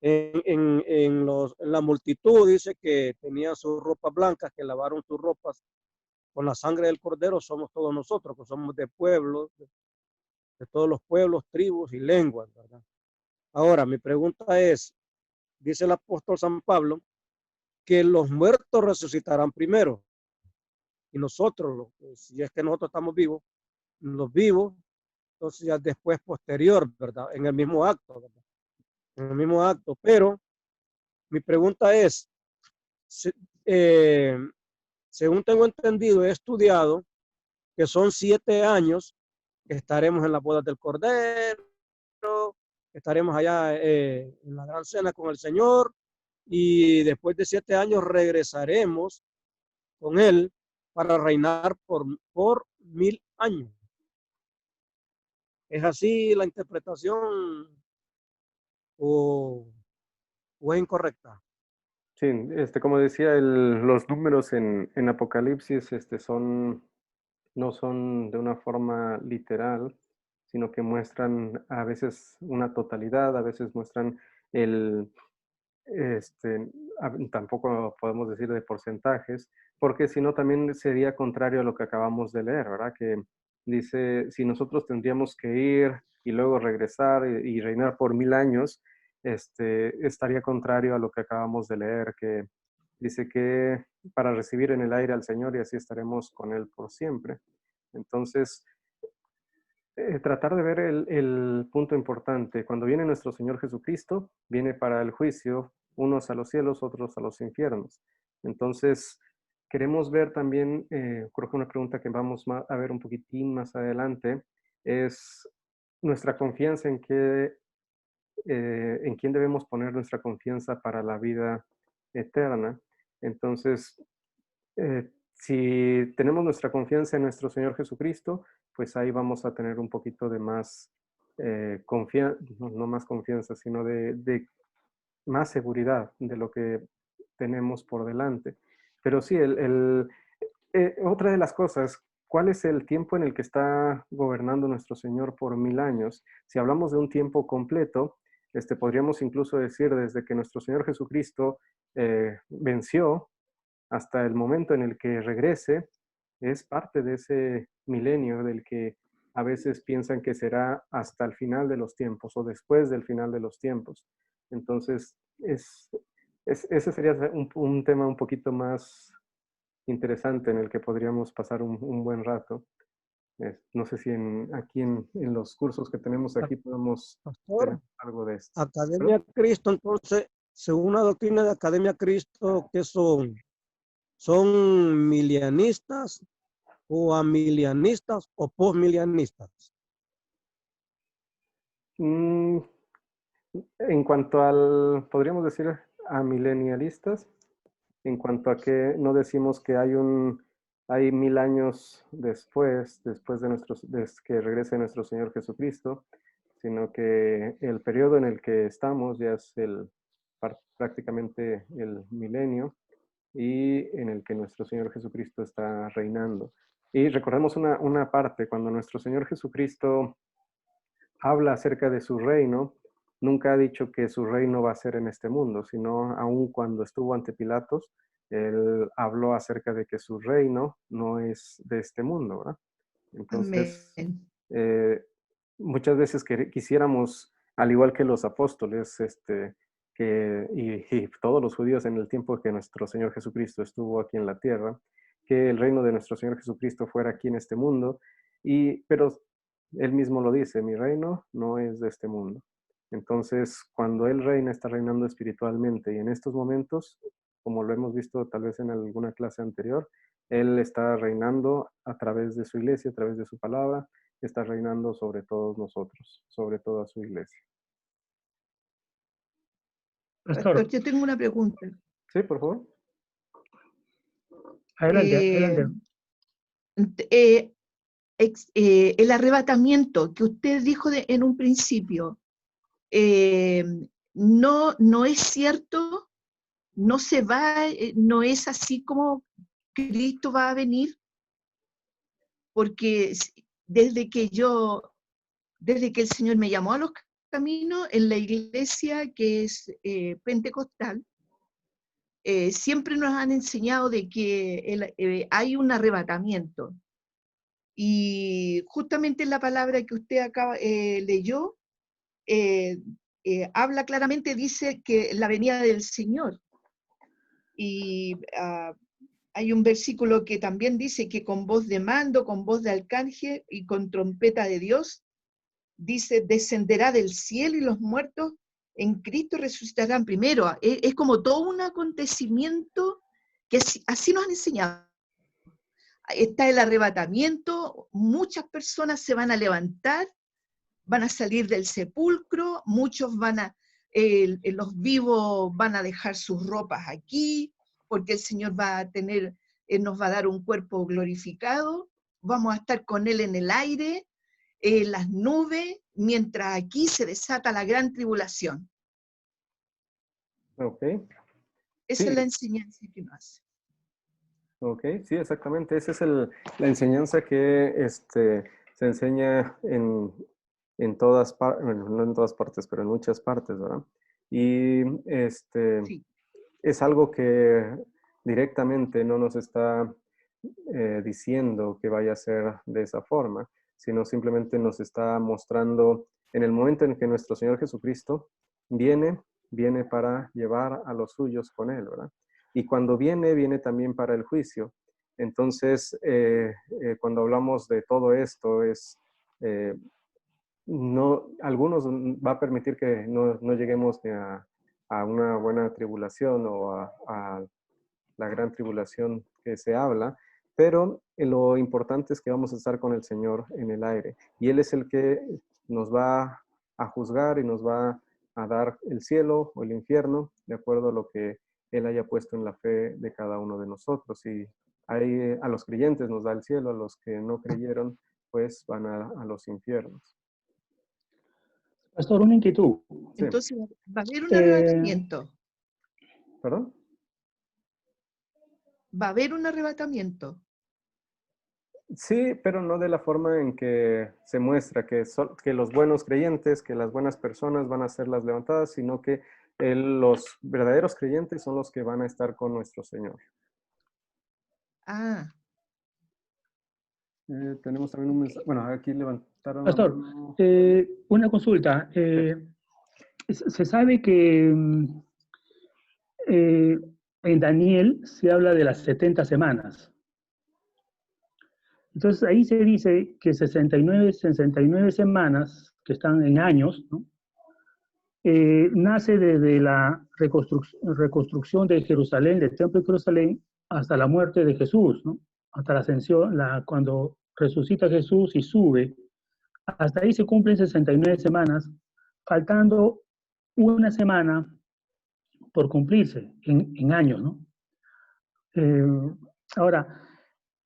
En la multitud dice que tenían sus ropas blancas, que lavaron sus ropas con la sangre del cordero. Somos todos nosotros, que somos de pueblos, de todos los pueblos, tribus y lenguas, ¿verdad? Ahora, mi pregunta es, dice el apóstol San Pablo, que los muertos resucitarán primero. Y nosotros, si es que nosotros estamos vivos, los vivos, entonces ya después posterior, ¿verdad? En el mismo acto, ¿verdad? En el mismo acto. Pero mi pregunta es, según tengo entendido, he estudiado que son 7 años que estaremos en las bodas del Cordero, estaremos allá en la gran cena con el Señor y después de 7 años regresaremos con Él para reinar por 1000 años. ¿Es así la interpretación o es incorrecta?
Sí, como decía, los números en Apocalipsis no son de una forma literal, sino que muestran a veces una totalidad, a veces muestran el, tampoco podemos decir de porcentajes, porque si no también sería contrario a lo que acabamos de leer, ¿verdad? Que dice, si nosotros tendríamos que ir y luego regresar y reinar por 1000 años, estaría contrario a lo que acabamos de leer, que dice que para recibir en el aire al Señor y así estaremos con Él por siempre. Entonces, tratar de ver el punto importante. Cuando viene nuestro Señor Jesucristo, viene para el juicio, unos a los cielos, otros a los infiernos. Entonces, queremos ver también, creo que una pregunta que vamos a ver un poquitín más adelante, es nuestra confianza en quién debemos poner nuestra confianza para la vida eterna. Entonces, si tenemos nuestra confianza en nuestro Señor Jesucristo, pues ahí vamos a tener un poquito de más confianza, no más confianza, sino de más seguridad de lo que tenemos por delante. Pero sí, otra de las cosas, ¿cuál es el tiempo en el que está gobernando nuestro Señor por 1000 años? Si hablamos de un tiempo completo, podríamos incluso decir desde que nuestro Señor Jesucristo venció hasta el momento en el que regrese, es parte de ese milenio del que a veces piensan que será hasta el final de los tiempos o después del final de los tiempos. Entonces, ese sería un tema un poquito más interesante en el que podríamos pasar un buen rato. No sé si aquí en los cursos que tenemos aquí podemos tener
Pastor,
algo de esto.
Academia Cristo, entonces, según la doctrina de Academia Cristo, ¿qué son? ¿Son milianistas o amilianistas o postmilianistas?
Mm, en cuanto podríamos decir a milenialistas, en cuanto a que no decimos que hay 1000 años después de que regrese nuestro Señor Jesucristo, sino que el periodo en el que estamos ya es prácticamente el milenio y en el que nuestro Señor Jesucristo está reinando. Y recordemos una parte, cuando nuestro Señor Jesucristo habla acerca de su reino, nunca ha dicho que su reino va a ser en este mundo, sino aun cuando estuvo ante Pilatos, él habló acerca de que su reino no es de este mundo, ¿verdad? Entonces,
Amén.
muchas veces quisiéramos, al igual que los apóstoles, y todos los judíos en el tiempo que nuestro Señor Jesucristo estuvo aquí en la tierra, que el reino de nuestro Señor Jesucristo fuera aquí en este mundo, pero él mismo lo dice, mi reino no es de este mundo. Entonces, cuando Él reina, está reinando espiritualmente y en estos momentos, como lo hemos visto tal vez en alguna clase anterior, Él está reinando a través de su iglesia, a través de su palabra, está reinando sobre todos nosotros, sobre toda su iglesia.
Pastor, yo tengo una pregunta.
Sí, por favor.
Adelante.
El arrebatamiento que usted dijo en un principio, no es cierto, no se va, no es así como Cristo va a venir, porque desde que el Señor me llamó a los caminos, en la iglesia que es pentecostal, siempre nos han enseñado de que hay un arrebatamiento. Y justamente en la palabra que usted leyó, habla claramente, dice que la venida del Señor. Y hay un versículo que también dice que con voz de mando, con voz de arcángel y con trompeta de Dios, dice, descenderá del cielo y los muertos en Cristo resucitarán primero. Es como todo un acontecimiento que así nos han enseñado. Está el arrebatamiento, muchas personas se van a levantar, van a salir del sepulcro, muchos los vivos van a dejar sus ropas aquí, porque el Señor va a nos va a dar un cuerpo glorificado, vamos a estar con Él en el aire, las nubes, mientras aquí se desata la gran tribulación.
Ok.
Esa
Sí.
es la enseñanza que nos hace.
Ok, sí, exactamente. Esa es la enseñanza que se enseña en todas partes, bueno, no en todas partes, pero en muchas partes, ¿verdad? Y
Sí.
es algo que directamente no nos está diciendo que vaya a ser de esa forma, sino simplemente nos está mostrando en el momento en que nuestro Señor Jesucristo viene para llevar a los suyos con Él, ¿verdad? Y cuando viene también para el juicio. Entonces, cuando hablamos de todo esto, algunos va a permitir que no lleguemos ni a una buena tribulación o a la gran tribulación que se habla, pero lo importante es que vamos a estar con el Señor en el aire. Y Él es el que nos va a juzgar y nos va a dar el cielo o el infierno, de acuerdo a lo que Él haya puesto en la fe de cada uno de nosotros. Y a los creyentes nos da el cielo, a los que no creyeron, pues van a los infiernos.
Pastor, una inquietud.
Sí.
Entonces va a haber un arrebatamiento.
¿Perdón?
Va a haber un arrebatamiento.
Sí, pero no de la forma en que se muestra que los buenos creyentes, que las buenas personas van a ser las levantadas, sino que los verdaderos creyentes son los que van a estar con nuestro Señor.
Ah.
Tenemos también un mensaje. Bueno, aquí levantaron.
Pastor, una consulta. Se sabe que en Daniel se habla de las 70 semanas. Entonces ahí se dice que 69 semanas, que están en años, ¿no? Nace desde la reconstrucción de Jerusalén, del templo de Jerusalén, hasta la muerte de Jesús, ¿no? Hasta la ascensión, cuando resucita Jesús y sube. Hasta ahí se cumplen 69 semanas, faltando una semana por cumplirse en años, ¿no? Ahora,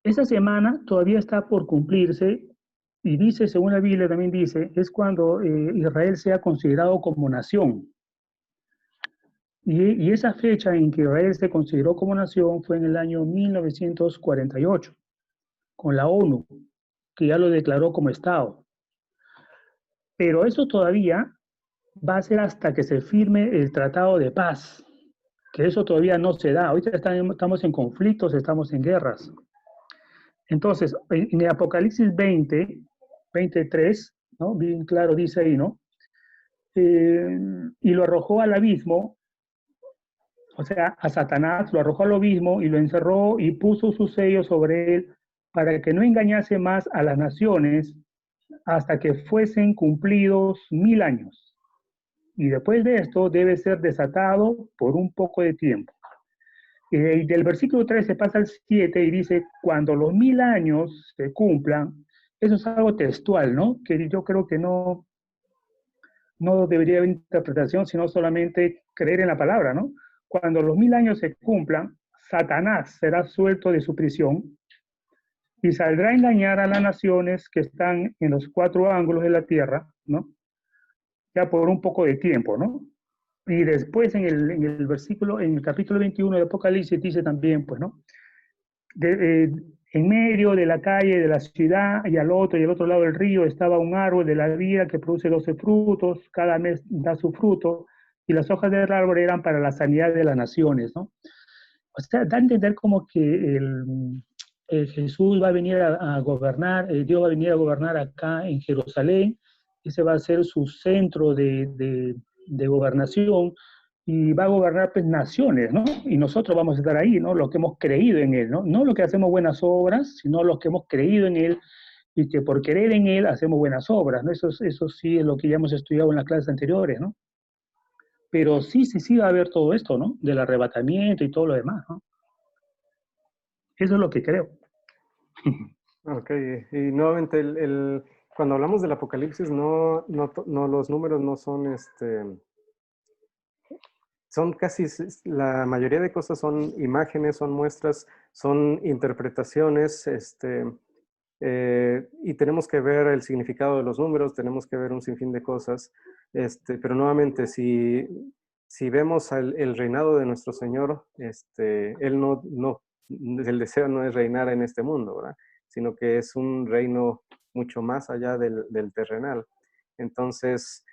esa semana todavía está por cumplirse y dice, según la Biblia también dice, es cuando Israel sea considerado como nación. Y esa fecha en que Israel se consideró como nación fue en el año 1948, con la ONU, que ya lo declaró como Estado. Pero eso todavía va a ser hasta que se firme el Tratado de Paz, que eso todavía no se da. Ahorita estamos en conflictos, estamos en guerras. Entonces, en el Apocalipsis 23, ¿no? Bien claro dice ahí, ¿no? Y lo arrojó al abismo, o sea, a Satanás lo arrojó al abismo y lo encerró y puso su sello sobre él para que no engañase más a las naciones hasta que fuesen cumplidos 1000 años. Y después de esto debe ser desatado por un poco de tiempo. Y del versículo 3 se pasa al 7 y dice, cuando los 1000 años se cumplan, eso es algo textual, ¿no? Que yo creo que no debería haber interpretación, sino solamente creer en la palabra, ¿no? Cuando los 1000 años se cumplan, Satanás será suelto de su prisión y saldrá a engañar a las naciones que están en los 4 ángulos de la tierra, ¿no? Ya por un poco de tiempo, ¿no? Y después en el versículo, en el capítulo 21 de Apocalipsis dice también, pues, ¿no? En medio de la calle de la ciudad y al otro lado del río estaba un árbol de la vida que produce 12 frutos, cada mes da su fruto, y las hojas del árbol eran para la sanidad de las naciones, ¿no? O sea, da a entender como que Jesús va a venir a gobernar, Dios va a venir a gobernar acá en Jerusalén, ese va a ser su centro de gobernación, y va a gobernar pues naciones, ¿no? Y nosotros vamos a estar ahí, ¿no? Los que hemos creído en Él, ¿no? No los que hacemos buenas obras, sino los que hemos creído en Él y que por creer en Él hacemos buenas obras, ¿no? Eso sí es lo que ya hemos estudiado en las clases anteriores, ¿no? Pero sí va a haber todo esto, ¿no? Del arrebatamiento y todo lo demás, ¿no? Eso es lo que creo.
Ok, y nuevamente, cuando hablamos del Apocalipsis, no, los números no son, son casi, la mayoría de cosas son imágenes, son muestras, son interpretaciones, y tenemos que ver el significado de los números, tenemos que ver un sinfín de cosas, pero nuevamente, si vemos el reinado de nuestro Señor, Él el deseo no es reinar en este mundo, ¿verdad? Sino que es un reino mucho más allá del terrenal. Entonces,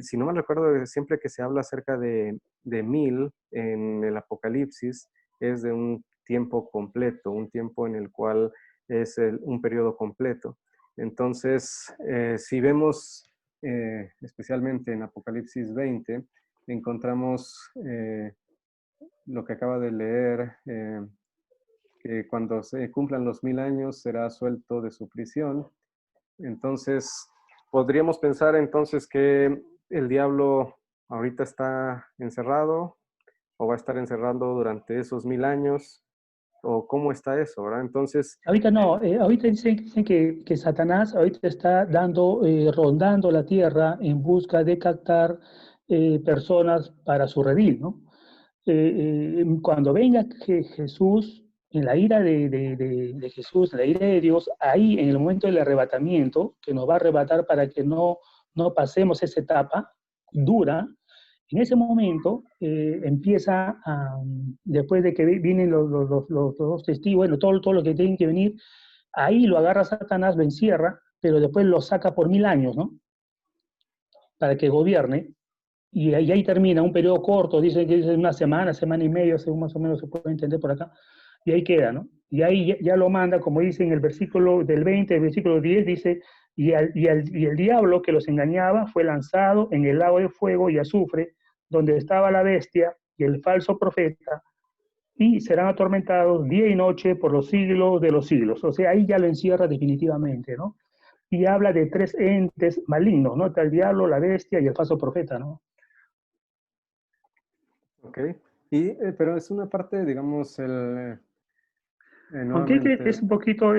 si no me recuerdo, siempre que se habla acerca de 1000 en el Apocalipsis, es de un tiempo completo, un tiempo en el cual es un periodo completo. Entonces, si vemos especialmente en Apocalipsis 20, encontramos lo que acaba de leer, que cuando se cumplan los 1000 años será suelto de su prisión. Entonces, podríamos pensar entonces que el diablo ahorita está encerrado o va a estar encerrado durante esos 1000 años, o cómo está eso, ¿verdad? Entonces...
Ahorita no, ahorita dicen que Satanás ahorita está rondando la tierra en busca de captar personas para su redil, ¿no? Cuando venga Jesús, en la ira de Jesús, en la ira de Dios, ahí en el momento del arrebatamiento, que nos va a arrebatar para que no pasemos esa etapa dura, en ese momento empieza, después de que vienen los testigos, bueno, todo lo que tienen que venir, ahí lo agarra Satanás, lo encierra, pero después lo saca por 1000 años, ¿no? Para que gobierne. Y ahí termina, un periodo corto, dice que es una semana y media, según más o menos se puede entender por acá, y ahí queda, ¿no? Y ahí ya lo manda, como dice en el versículo del 20, el versículo 10, dice, y el diablo que los engañaba fue lanzado en el lago de fuego y azufre, donde estaba la bestia y el falso profeta, y serán atormentados día y noche por los siglos de los siglos. O sea, ahí ya lo encierra definitivamente, ¿no? Y habla de 3 entes malignos, ¿no? Está el diablo, la bestia y el falso profeta, ¿no?
Ok. Y, pero es una parte, digamos,
Aunque
nuevamente...
es un poquito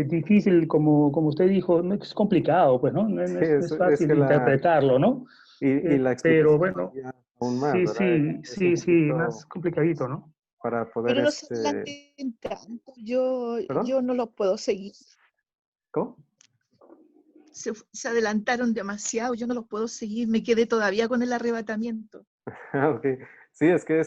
difícil, como usted dijo, no es complicado, pues, ¿no? No
Sí,
no es
es
fácil
que
interpretarlo, ¿no?
y la
Pero
explicación
bueno,
varía aún más, ¿verdad? Es un
sí,
poquito
más complicadito, ¿no?
para poder,
Pero no se adelanten tanto,
¿perdón?
yo no lo puedo seguir.
¿Cómo?
Se adelantaron demasiado, yo no los puedo seguir, me quedé todavía con el arrebatamiento.
Ok. Sí, es que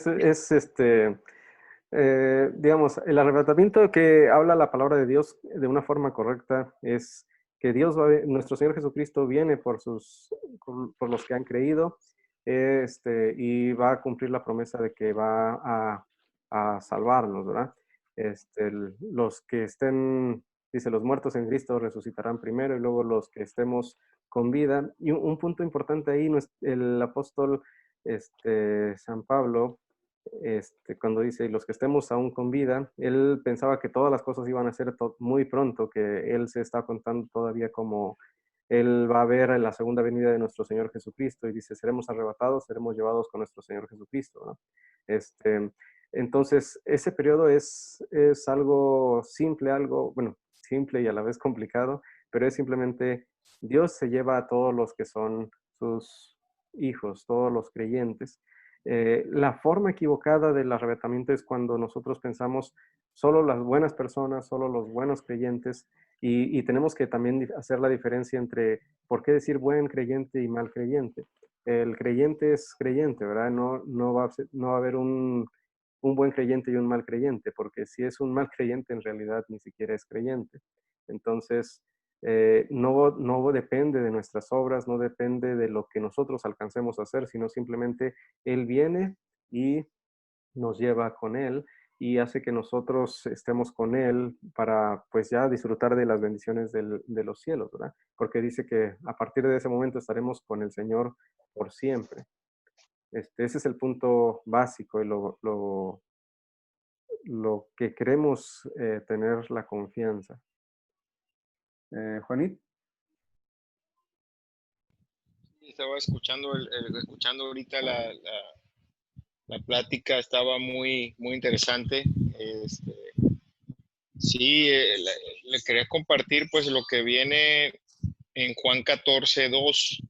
digamos, el arrebatamiento que habla la palabra de Dios de una forma correcta es que nuestro Señor Jesucristo viene por los que han creído, y va a cumplir la promesa de que va a salvarnos, ¿verdad? Los que estén, dice, los muertos en Cristo resucitarán primero y luego los que estemos con vida. Y un punto importante ahí, el apóstol San Pablo, cuando dice los que estemos aún con vida, él pensaba que todas las cosas iban a ser muy pronto, que él se está contando todavía como él va a ver en la segunda venida de nuestro Señor Jesucristo y dice, seremos arrebatados, seremos llevados con nuestro Señor Jesucristo, ¿no? Entonces, ese periodo es algo simple, bueno, simple y a la vez complicado, pero es simplemente Dios se lleva a todos los que son sus hijos, todos los creyentes. La forma equivocada del arrebatamiento es cuando nosotros pensamos solo las buenas personas, solo los buenos creyentes, y tenemos que también hacer la diferencia entre por qué decir buen creyente y mal creyente. El creyente es creyente, ¿verdad? No va a haber un buen creyente y un mal creyente, porque si es un mal creyente, en realidad ni siquiera es creyente. Entonces, no depende de nuestras obras, no depende de lo que nosotros alcancemos a hacer, sino simplemente Él viene y nos lleva con Él y hace que nosotros estemos con Él para pues ya disfrutar de las bendiciones de los cielos, ¿verdad? Porque dice que a partir de ese momento estaremos con el Señor por siempre. Ese es el punto básico y lo que queremos tener la confianza. Juanit.
Estaba escuchando, escuchando ahorita la plática, estaba muy, muy interesante. Sí, le quería compartir pues lo que viene en Juan 14:2,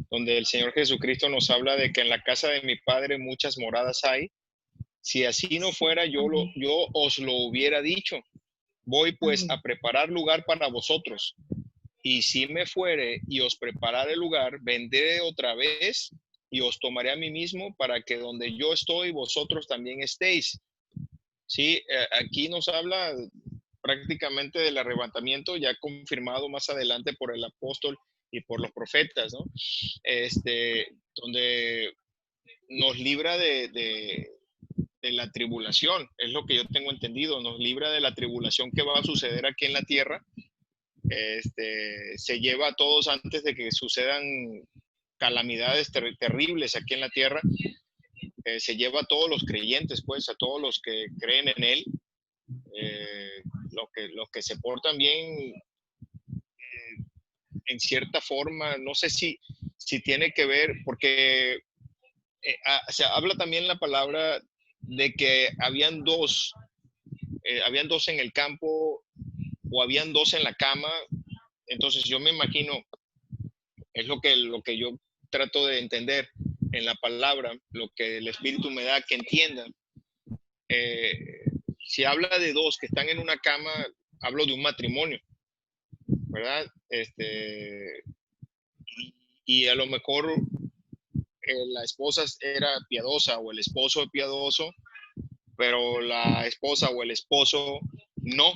donde el Señor Jesucristo nos habla de que en la casa de mi Padre muchas moradas hay. Si así no fuera, yo os lo hubiera dicho. Voy pues a preparar lugar para vosotros. Y si me fuere y os preparare lugar, vendré otra vez y os tomaré a mí mismo para que donde yo estoy, vosotros también estéis. Sí, aquí nos habla prácticamente del arrebatamiento, ya confirmado más adelante por el apóstol y por los profetas, ¿no? Donde nos libra de la tribulación, es lo que yo tengo entendido, nos libra de la tribulación que va a suceder aquí en la tierra. Se lleva a todos antes de que sucedan calamidades terribles aquí en la tierra, se lleva a todos los creyentes, pues, a todos los que creen en Él, los que se portan bien en cierta forma, no sé si tiene que ver, porque se habla también la palabra de que habían dos en el campo o habían dos en la cama. Entonces yo me imagino, es lo que yo trato de entender en la palabra, lo que el Espíritu me da que entienda. Si habla de dos que están en una cama, hablo de un matrimonio, ¿verdad? Y a lo mejor la esposa era piadosa o el esposo es piadoso, pero la esposa o el esposo no.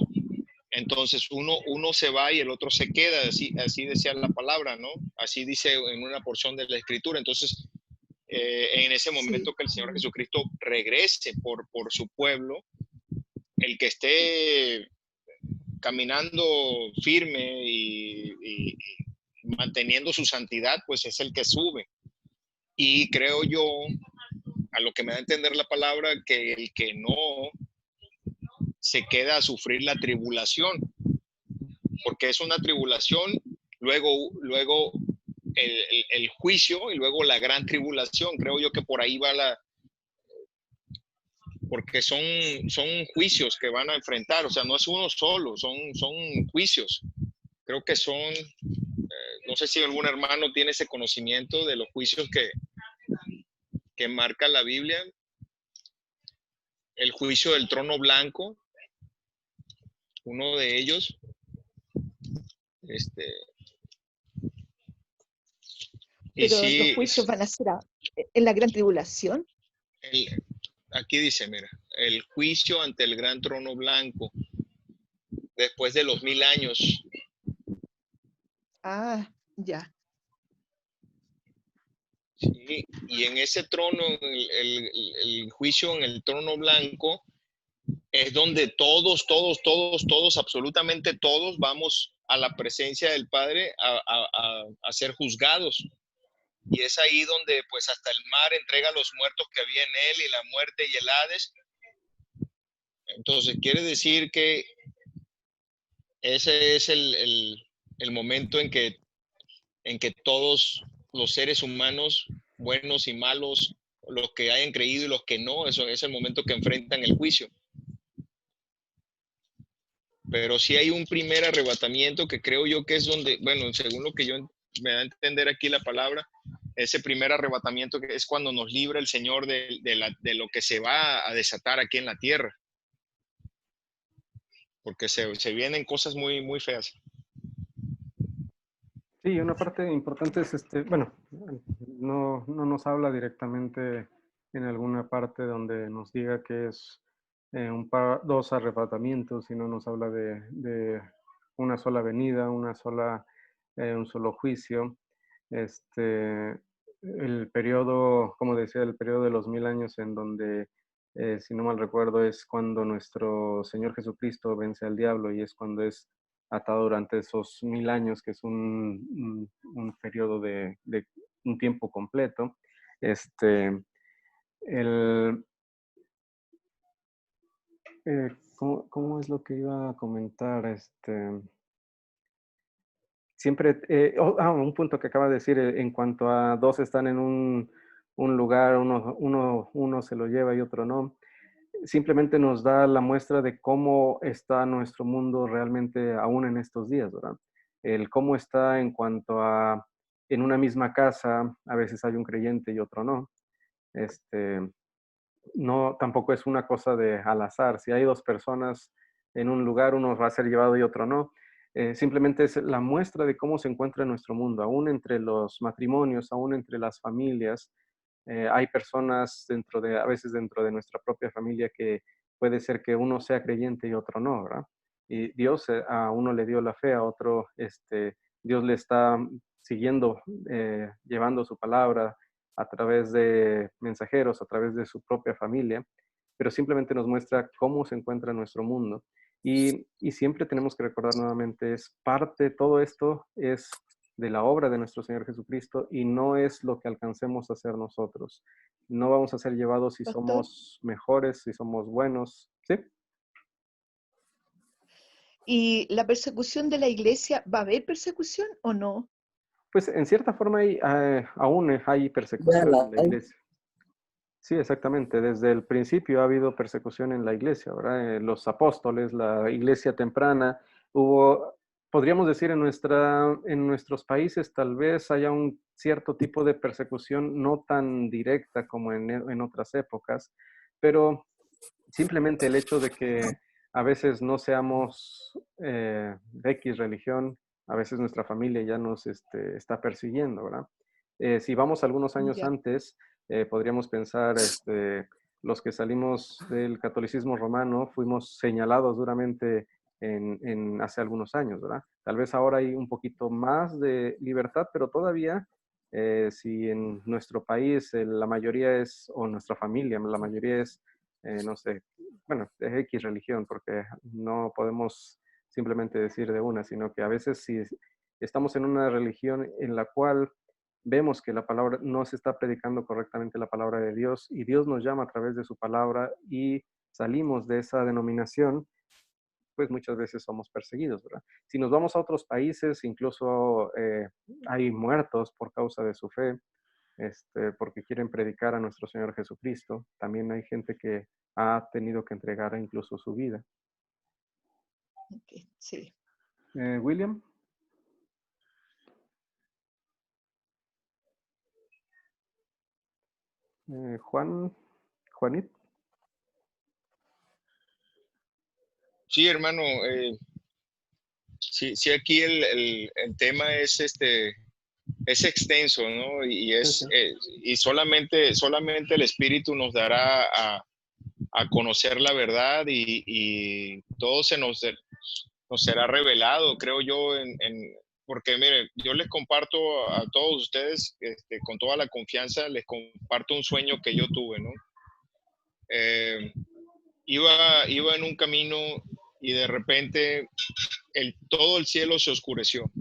Entonces uno se va y el otro se queda, así decía la palabra, ¿no? Así dice en una porción de la Escritura. Entonces, en ese momento que el Señor Jesucristo regrese por su pueblo, el que esté caminando firme y manteniendo su santidad, pues es el que sube. Y creo yo, a lo que me da a entender la palabra, que el que no se queda a sufrir la tribulación, porque es una tribulación, luego el juicio y luego la gran tribulación. Creo yo que por ahí va porque son juicios que van a enfrentar, o sea, no es uno solo, son juicios. Creo que son, no sé si algún hermano tiene ese conocimiento de los juicios que marca la Biblia. El juicio del trono blanco, uno de ellos, y
Pero
sí,
los juicios van a ser en la gran tribulación.
Aquí dice, mira, el juicio ante el gran trono blanco, después de los 1000 años.
Ah, ya.
Sí, y en ese trono, el juicio en el trono blanco, es donde todos, absolutamente todos vamos a la presencia del Padre a ser juzgados. Y es ahí donde pues hasta el mar entrega a los muertos que había en él, y la muerte y el Hades. Entonces quiere decir que ese es el momento en que todos los seres humanos, buenos y malos, los que hayan creído y los que no, eso es el momento que enfrentan el juicio. Pero sí hay un primer arrebatamiento que creo yo que es donde, bueno, según lo que yo me da a entender aquí la palabra, ese primer arrebatamiento que es cuando nos libra el Señor de lo que se va a desatar aquí en la tierra. Porque se vienen cosas muy, muy feas.
Sí, una parte importante es, bueno, no nos habla directamente en alguna parte donde nos diga que es dos arrebatamientos, sino nos habla de una sola venida, un solo juicio. El periodo, como decía, el periodo de los 1000 años en donde, si no mal recuerdo, es cuando nuestro Señor Jesucristo vence al diablo, y es cuando es atado durante esos 1000 años, que es un periodo de un tiempo completo. ¿Cómo es lo que iba a comentar? Siempre, un punto que acaba de decir, en cuanto a dos están en un lugar, uno se lo lleva y otro no. Simplemente nos da la muestra de cómo está nuestro mundo realmente aún en estos días, ¿verdad? El cómo está en cuanto a, en una misma casa, a veces hay un creyente y otro no. No, tampoco es una cosa de al azar. Si hay dos personas en un lugar, uno va a ser llevado y otro no. Simplemente es la muestra de cómo se encuentra nuestro mundo, aún entre los matrimonios, aún entre las familias. Hay personas a veces dentro de nuestra propia familia, que puede ser que uno sea creyente y otro no, ¿verdad? Y Dios a uno le dio la fe, a otro Dios le está siguiendo, llevando su palabra a través de mensajeros, a través de su propia familia, pero simplemente nos muestra cómo se encuentra nuestro mundo. Y siempre tenemos que recordar nuevamente, todo esto es de la obra de nuestro Señor Jesucristo, y no es lo que alcancemos a hacer nosotros. No vamos a ser llevados si
Pastor,
somos mejores, si somos buenos, ¿sí?
¿y la persecución de la iglesia, va a haber persecución o no?
Pues en cierta forma aún hay persecución en la iglesia. Sí, exactamente. Desde el principio ha habido persecución en la iglesia, ¿verdad? Los apóstoles, la iglesia temprana, podríamos decir, en nuestros países tal vez haya un cierto tipo de persecución no tan directa como en otras épocas, pero simplemente el hecho de que a veces no seamos de X religión, a veces nuestra familia ya nos está persiguiendo, ¿verdad? Si vamos algunos años
Ya,
antes, podríamos pensar, los que salimos del catolicismo romano fuimos señalados duramente hace algunos años, ¿verdad? Tal vez ahora hay un poquito más de libertad, pero todavía, si en nuestro país la mayoría o nuestra familia, la mayoría es, no sé, bueno, de X religión, porque no podemos simplemente decir de una, sino que a veces si estamos en una religión en la cual vemos que la palabra no se está predicando correctamente la palabra de Dios y Dios nos llama a través de su palabra y salimos de esa denominación, pues muchas veces somos perseguidos, ¿verdad? Si nos vamos a otros países, incluso hay muertos por causa de su fe, porque quieren predicar a nuestro Señor Jesucristo. También hay gente que ha tenido que entregar incluso su vida.
Ok, sí.
William. Juanit.
Sí, hermano, sí, aquí el tema es es extenso, ¿no?
Sí.
Y solamente el Espíritu nos dará a conocer la verdad y todo nos será revelado, creo yo, porque mire, yo les comparto a todos ustedes, con toda la confianza, les comparto un sueño que yo tuve, ¿no? Iba en un camino y de repente todo el cielo se oscureció.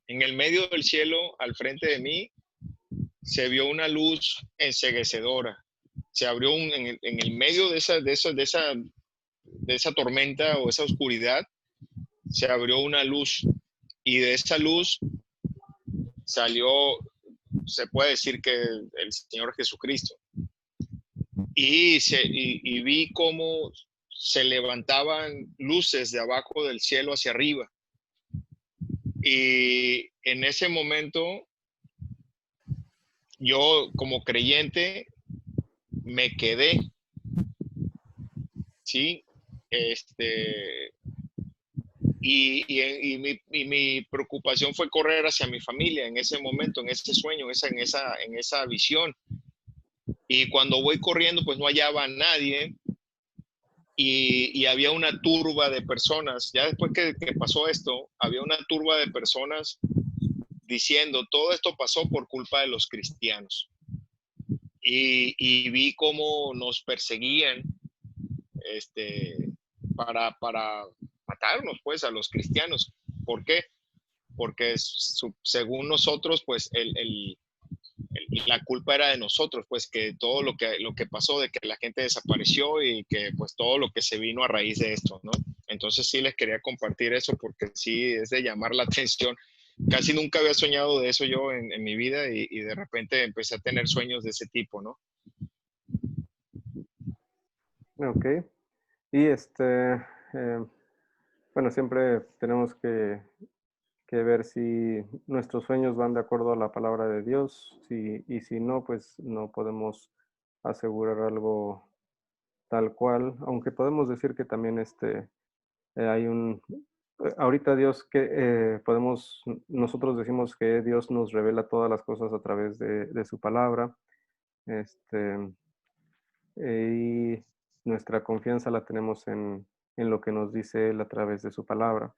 En el medio del cielo, al frente de mí, se vio una luz enceguecedora. Se abrió en el medio de esa tormenta o esa oscuridad, se abrió una luz y de esa luz salió, se puede decir que el Señor Jesucristo. Y vi cómo se levantaban luces de abajo del cielo hacia arriba. Y en ese momento, yo como creyente me quedé, ¿sí? Y mi preocupación fue correr hacia mi familia en ese momento, en ese sueño, en esa visión. Y cuando voy corriendo, pues no hallaba a nadie y había una turba de personas. Ya después que pasó esto, había una turba de personas diciendo, todo esto pasó por culpa de los cristianos. Y vi cómo nos perseguían para matarnos, pues, a los cristianos. ¿Por qué? Porque según nosotros, pues, la culpa era de nosotros, pues, que todo lo que pasó, de que la gente desapareció y que, pues, todo lo que se vino a raíz de esto, ¿no? Entonces sí les quería compartir eso porque sí es de llamar la atención. Casi nunca había soñado de eso yo en mi vida y de repente empecé a tener sueños de ese tipo, ¿no?
Ok. Y bueno, siempre tenemos que ver si nuestros sueños van de acuerdo a la palabra de Dios, y si no, pues no podemos asegurar algo tal cual, aunque podemos decir que también hay ahorita Dios nosotros decimos que Dios nos revela todas las cosas a través de su palabra, este, y nuestra confianza la tenemos en lo que nos dice Él a través de su palabra.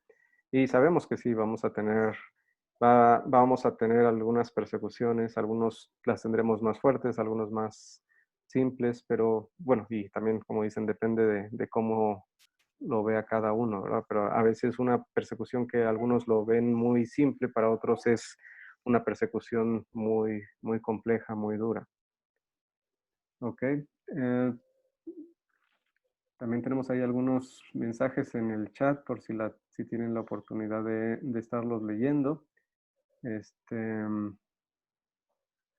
Y sabemos que sí, vamos a tener algunas persecuciones, algunos las tendremos más fuertes, algunos más simples, pero bueno, y también, como dicen, depende de cómo lo vea cada uno, ¿verdad? Pero a veces una persecución que algunos lo ven muy simple, para otros es una persecución muy, muy compleja, muy dura. Ok. También tenemos ahí algunos mensajes en el chat por si tienen la oportunidad de estarlos leyendo.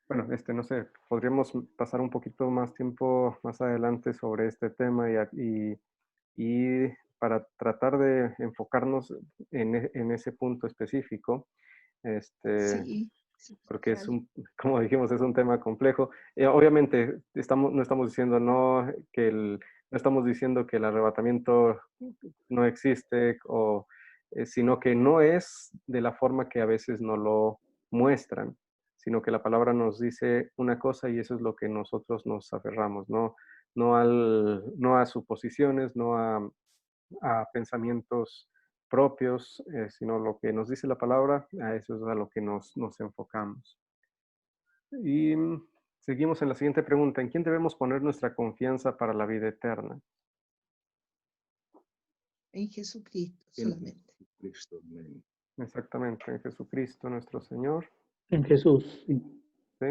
Bueno, no sé, podríamos pasar un poquito más tiempo más adelante sobre este tema y para tratar de enfocarnos en ese punto específico,
Sí, sí,
porque
claro.
como dijimos, es un tema complejo. Obviamente, no estamos diciendo no estamos diciendo que el arrebatamiento no existe, sino que no es de la forma que a veces nos lo muestran, sino que la palabra nos dice una cosa y eso es lo que nosotros nos aferramos, no a suposiciones, no a pensamientos propios, sino lo que nos dice la palabra, a eso es a lo que nos enfocamos. Y seguimos en la siguiente pregunta: ¿en quién debemos poner nuestra confianza para la vida eterna?
En Jesucristo
En
solamente.
Jesucristo, amén.
Exactamente, en Jesucristo nuestro Señor.
En Jesús, sí.
¿Sí?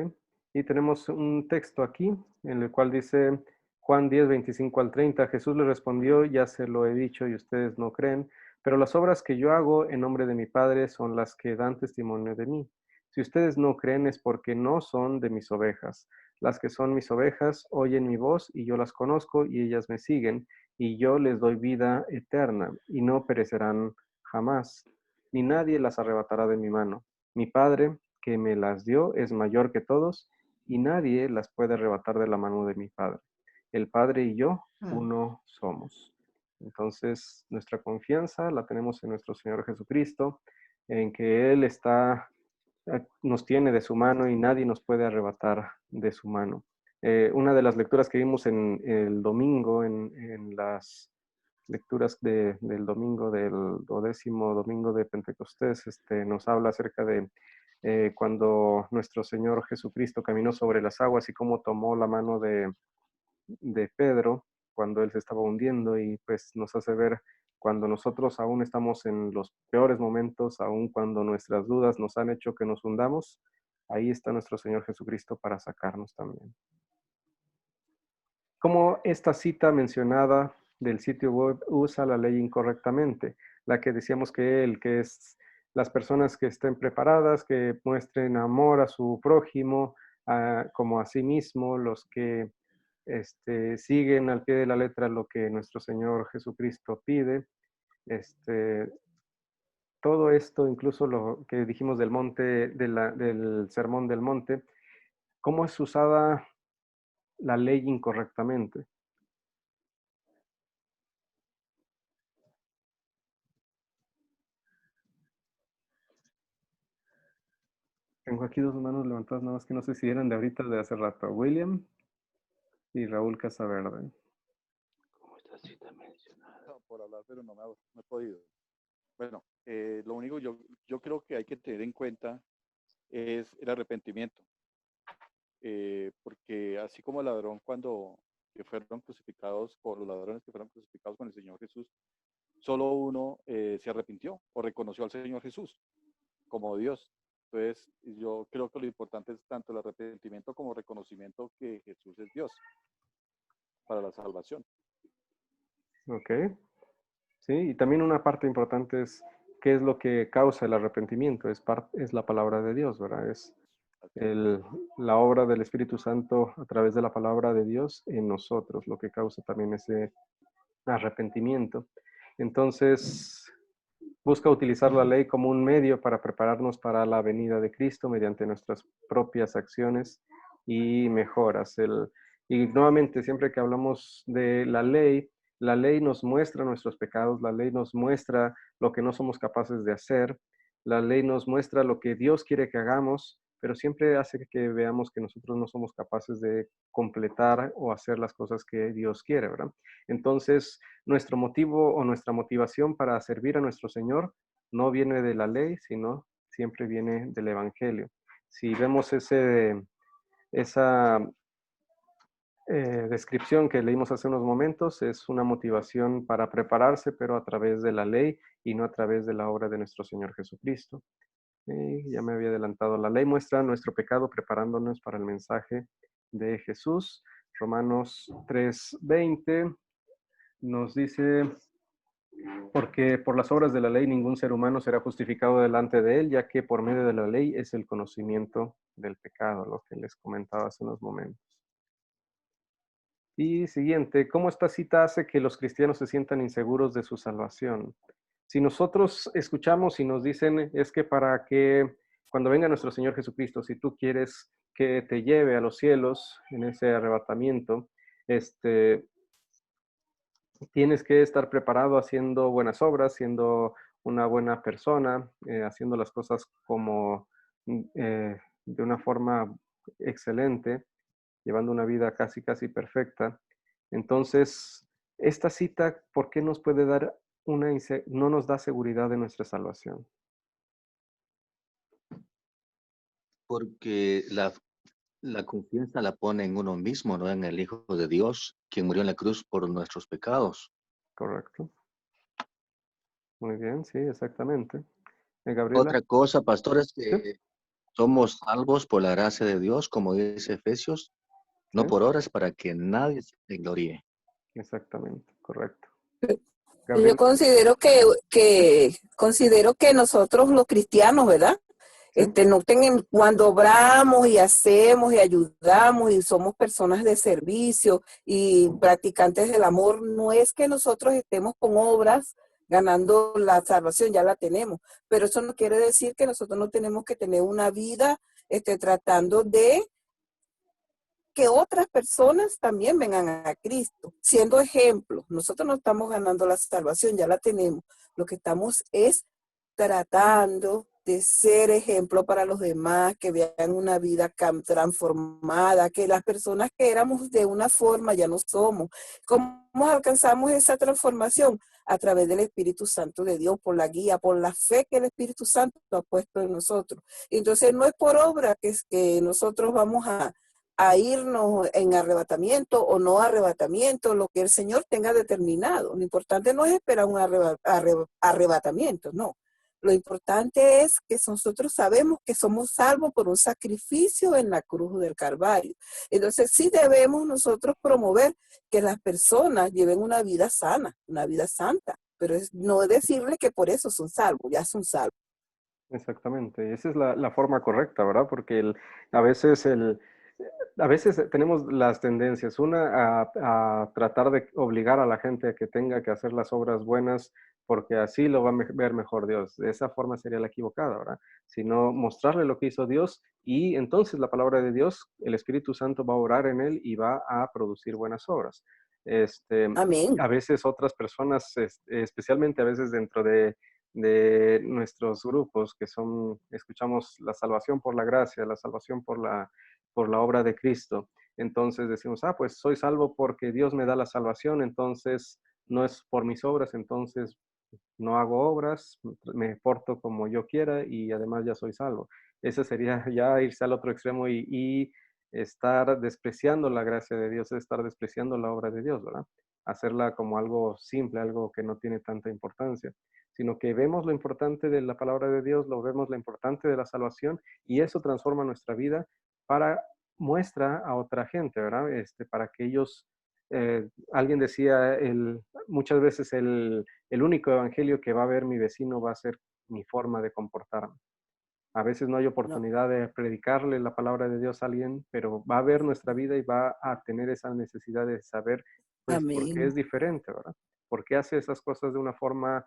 Y tenemos un texto aquí en el cual dice Juan 10, 25 al 30. Jesús le respondió, ya se lo he dicho y ustedes no creen, pero las obras que yo hago en nombre de mi Padre son las que dan testimonio de mí. Si ustedes no creen es porque no son de mis ovejas. Las que son mis ovejas oyen mi voz y yo las conozco y ellas me siguen y yo les doy vida eterna y no perecerán jamás, ni nadie las arrebatará de mi mano. Mi Padre que me las dio es mayor que todos y nadie las puede arrebatar de la mano de mi Padre. El Padre y yo uno somos. Entonces, nuestra confianza la tenemos en nuestro Señor Jesucristo, en que Él nos tiene de su mano y nadie nos puede arrebatar de su mano. Una de las lecturas que vimos en el domingo, en las lecturas del domingo, del 12º domingo de Pentecostés, nos habla acerca de cuando nuestro Señor Jesucristo caminó sobre las aguas y cómo tomó la mano de Pedro cuando él se estaba hundiendo, y pues nos hace ver cuando nosotros aún estamos en los peores momentos, aún cuando nuestras dudas nos han hecho que nos hundamos, ahí está nuestro Señor Jesucristo para sacarnos también. Como esta cita mencionada del sitio web usa la ley incorrectamente, la que decíamos que es las personas que estén preparadas, que muestren amor a su prójimo, como a sí mismo, los que siguen al pie de la letra lo que nuestro Señor Jesucristo pide. Todo esto, incluso lo que dijimos del monte, del sermón del monte, cómo es usada la ley incorrectamente. Tengo aquí dos manos levantadas, nada más que no sé si eran de ahorita, de hace rato. William y Raúl Casaverde.
¿Cómo está cita mencionada? Por hablar, pero no he podido. Bueno, lo único yo creo que hay que tener en cuenta es el arrepentimiento. Porque así como el ladrón que fueron crucificados, por los ladrones que fueron crucificados con el Señor Jesús, solo uno se arrepintió o reconoció al Señor Jesús como Dios. Entonces, yo creo que lo importante es tanto el arrepentimiento como reconocimiento que Jesús es Dios para la salvación.
Ok. Sí, y también una parte importante es qué es lo que causa el arrepentimiento. Es la palabra de Dios, ¿verdad? Es la obra del Espíritu Santo a través de la palabra de Dios en nosotros, lo que causa también ese arrepentimiento. Entonces, busca utilizar la ley como un medio para prepararnos para la venida de Cristo mediante nuestras propias acciones y mejoras. Y nuevamente, siempre que hablamos de la ley nos muestra nuestros pecados, la ley nos muestra lo que no somos capaces de hacer, la ley nos muestra lo que Dios quiere que hagamos, pero siempre hace que veamos que nosotros no somos capaces de completar o hacer las cosas que Dios quiere, ¿verdad? Entonces, nuestro motivo o nuestra motivación para servir a nuestro Señor no viene de la ley, sino siempre viene del Evangelio. Si vemos esa descripción que leímos hace unos momentos, es una motivación para prepararse, pero a través de la ley y no a través de la obra de nuestro Señor Jesucristo. Ya me había adelantado. La ley muestra nuestro pecado preparándonos para el mensaje de Jesús. Romanos 3:20 nos dice, porque por las obras de la ley ningún ser humano será justificado delante de él, ya que por medio de la ley es el conocimiento del pecado, lo que les comentaba hace unos momentos. Y siguiente, ¿cómo esta cita hace que los cristianos se sientan inseguros de su salvación? Si nosotros escuchamos y nos dicen, es que para que cuando venga nuestro Señor Jesucristo, si tú quieres que te lleve a los cielos en ese arrebatamiento, tienes que estar preparado haciendo buenas obras, siendo una buena persona, haciendo las cosas como de una forma excelente, llevando una vida casi perfecta. Entonces, esta cita, ¿por qué nos puede dar no nos da seguridad de nuestra salvación?
Porque la confianza la pone en uno mismo, no en el Hijo de Dios, quien murió en la cruz por nuestros pecados.
Correcto. Muy bien, sí, exactamente. Gabriela.
Otra cosa, pastor, es que
¿Sí?
Somos salvos por la gracia de Dios, como dice Efesios, no
¿sí?
por obras para que nadie se gloríe.
Exactamente, correcto.
Yo
Gabriel,
considero que nosotros los cristianos, ¿verdad?
¿sí?
Cuando obramos y hacemos y ayudamos y somos personas de servicio y practicantes del amor, no es que nosotros estemos con obras ganando la salvación, ya la tenemos, pero eso no quiere decir que nosotros no tenemos que tener una vida tratando de que otras personas también vengan a Cristo, siendo ejemplo. Nosotros no estamos ganando la salvación, ya la tenemos. Lo que estamos es tratando de ser ejemplo para los demás, que vean una vida transformada, que las personas que éramos de una forma ya no somos. ¿Cómo alcanzamos esa transformación? A través del Espíritu Santo de Dios, por la guía, por la fe que el Espíritu Santo ha puesto en nosotros. Entonces no es por obra que nosotros vamos a irnos en arrebatamiento o no arrebatamiento, lo que el Señor tenga determinado. Lo importante no es esperar un arrebatamiento, no. Lo importante es que nosotros sabemos que somos salvos por un sacrificio en la cruz del Calvario. Entonces sí debemos nosotros promover que las personas lleven una vida sana, una vida santa, pero no decirle que por eso son salvos, ya son salvos.
Exactamente, esa es la forma correcta, ¿verdad? Porque a veces tenemos las tendencias, una a tratar de obligar a la gente a que tenga que hacer las obras buenas porque así lo va a ver mejor Dios. De esa forma sería la equivocada, ¿verdad? Sino mostrarle lo que hizo Dios y entonces la palabra de Dios, el Espíritu Santo va a orar en él y va a producir buenas obras.
Amén.
A veces otras personas, especialmente a veces dentro de nuestros grupos que escuchamos la salvación por la gracia, la salvación por la obra de Cristo. Entonces decimos, pues soy salvo porque Dios me da la salvación, entonces no es por mis obras, entonces no hago obras, me porto como yo quiera y además ya soy salvo. Ese sería ya irse al otro extremo y estar despreciando la gracia de Dios, estar despreciando la obra de Dios, ¿verdad? Hacerla como algo simple, algo que no tiene tanta importancia, sino que vemos lo importante de la palabra de Dios, lo vemos lo importante de la salvación y eso transforma nuestra vida para muestra a otra gente, ¿verdad? Para que ellos, alguien decía, muchas veces el único evangelio que va a ver mi vecino va a ser mi forma de comportarme. A veces no hay oportunidad de predicarle la palabra de Dios a alguien, pero va a ver nuestra vida y va a tener esa necesidad de saber, pues, por qué es diferente, ¿verdad? ¿Por qué hace esas cosas de una forma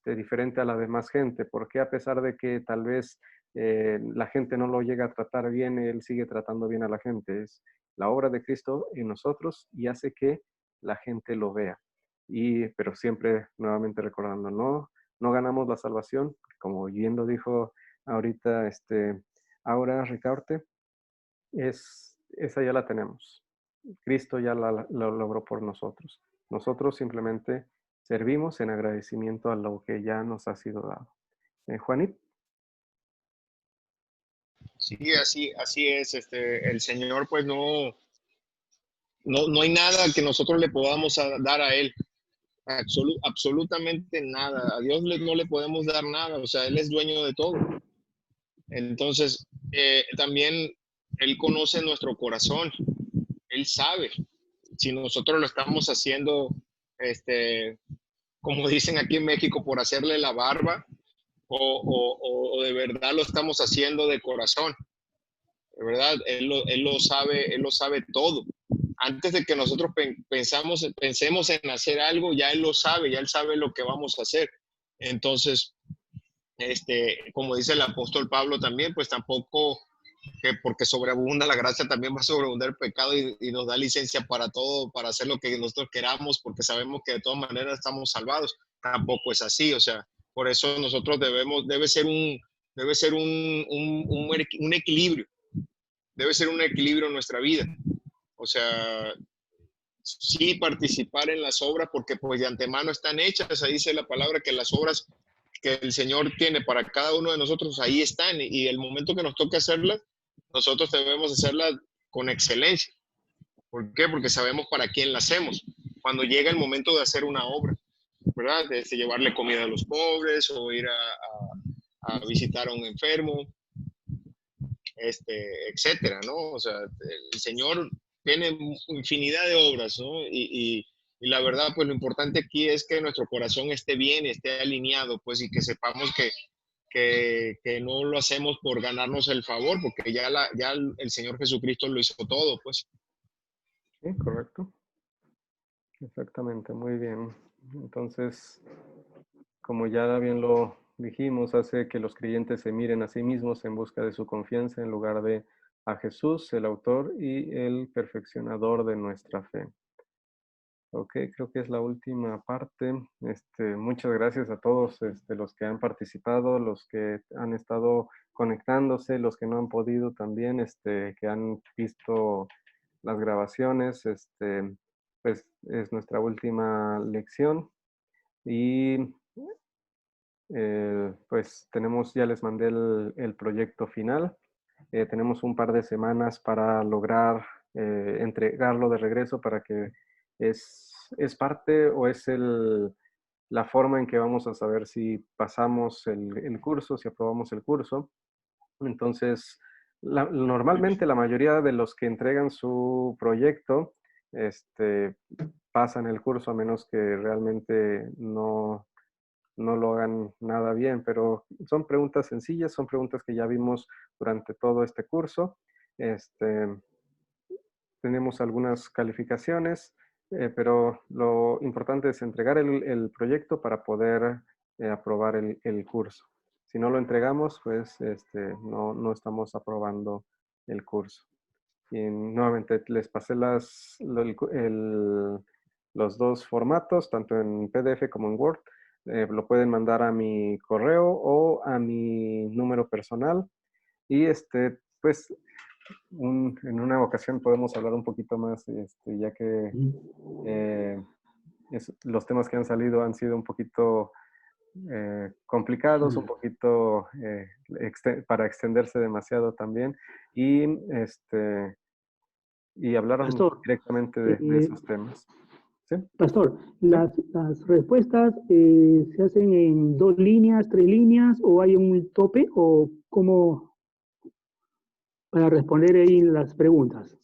diferente a la demás gente? ¿Por qué a pesar de que tal vez la gente no lo llega a tratar bien, él sigue tratando bien a la gente? Es la obra de Cristo en nosotros y hace que la gente lo vea. Pero siempre, nuevamente recordando, no ganamos la salvación, como bien lo dijo ahorita Aura Ricaurte, esa ya la tenemos. Cristo ya lo logró por nosotros. Nosotros simplemente servimos en agradecimiento a lo que ya nos ha sido dado. Juanit.
Sí, así es. El Señor, pues no hay nada que nosotros le podamos dar a Él. Absolutamente nada. A Dios no le podemos dar nada. O sea, Él es dueño de todo. Entonces, también Él conoce nuestro corazón. Él sabe si nosotros lo estamos haciendo, como dicen aquí en México, por hacerle la barba, o de verdad lo estamos haciendo de corazón. De verdad, él lo sabe todo. Antes de que nosotros pensemos en hacer algo, ya Él lo sabe, ya Él sabe lo que vamos a hacer. Entonces, como dice el apóstol Pablo también, pues tampoco que porque sobreabunda la gracia también va a sobreabundar el pecado y nos da licencia para todo, para hacer lo que nosotros queramos, porque sabemos que de todas maneras estamos salvados. Tampoco es así, o sea, por eso nosotros debe ser un equilibrio, debe ser un equilibrio en nuestra vida. O sea, sí participar en las obras porque pues de antemano están hechas, ahí dice la palabra que las obras que el Señor tiene para cada uno de nosotros, ahí están, y el momento que nos toque hacerlas, nosotros debemos hacerlas con excelencia. ¿Por qué? Porque sabemos para quién la hacemos. Cuando llega el momento de hacer una obra, ¿verdad? De llevarle comida a los pobres o ir a visitar a un enfermo, etcétera, ¿no? O sea, el Señor tiene infinidad de obras, ¿no? Y la verdad, pues lo importante aquí es que nuestro corazón esté bien, esté alineado, pues, y que sepamos que no lo hacemos por ganarnos el favor, porque ya el Señor Jesucristo lo hizo todo, pues.
Sí, correcto. Exactamente, muy bien. Entonces, como ya bien lo dijimos, hace que los creyentes se miren a sí mismos en busca de su confianza en lugar de a Jesús, el autor y el perfeccionador de nuestra fe. Ok, creo que es la última parte. Muchas gracias a todos los que han participado, los que han estado conectándose, los que no han podido también, que han visto las grabaciones. Pues es nuestra última lección y pues ya les mandé el proyecto final. Tenemos un par de semanas para lograr entregarlo de regreso para que es parte o es la forma en que vamos a saber si pasamos el curso, si aprobamos el curso. Entonces, normalmente la mayoría de los que entregan su proyecto pasan el curso a menos que realmente no lo hagan nada bien, pero son preguntas sencillas, son preguntas que ya vimos durante todo este curso. Tenemos algunas calificaciones, pero lo importante es entregar el proyecto para poder aprobar el curso. Si no lo entregamos, pues no estamos aprobando el curso. Y nuevamente les pasé los dos formatos, tanto en PDF como en Word. Lo pueden mandar a mi correo o a mi número personal. Y pues en una ocasión podemos hablar un poquito más, ya que los temas que han salido han sido un poquito complicados, un poquito para extenderse demasiado también. Y hablar
Pastor,
directamente de esos temas. ¿Sí?
Pastor, ¿las respuestas se hacen en 2 líneas, 3 líneas o hay un tope o cómo para responder ahí las preguntas?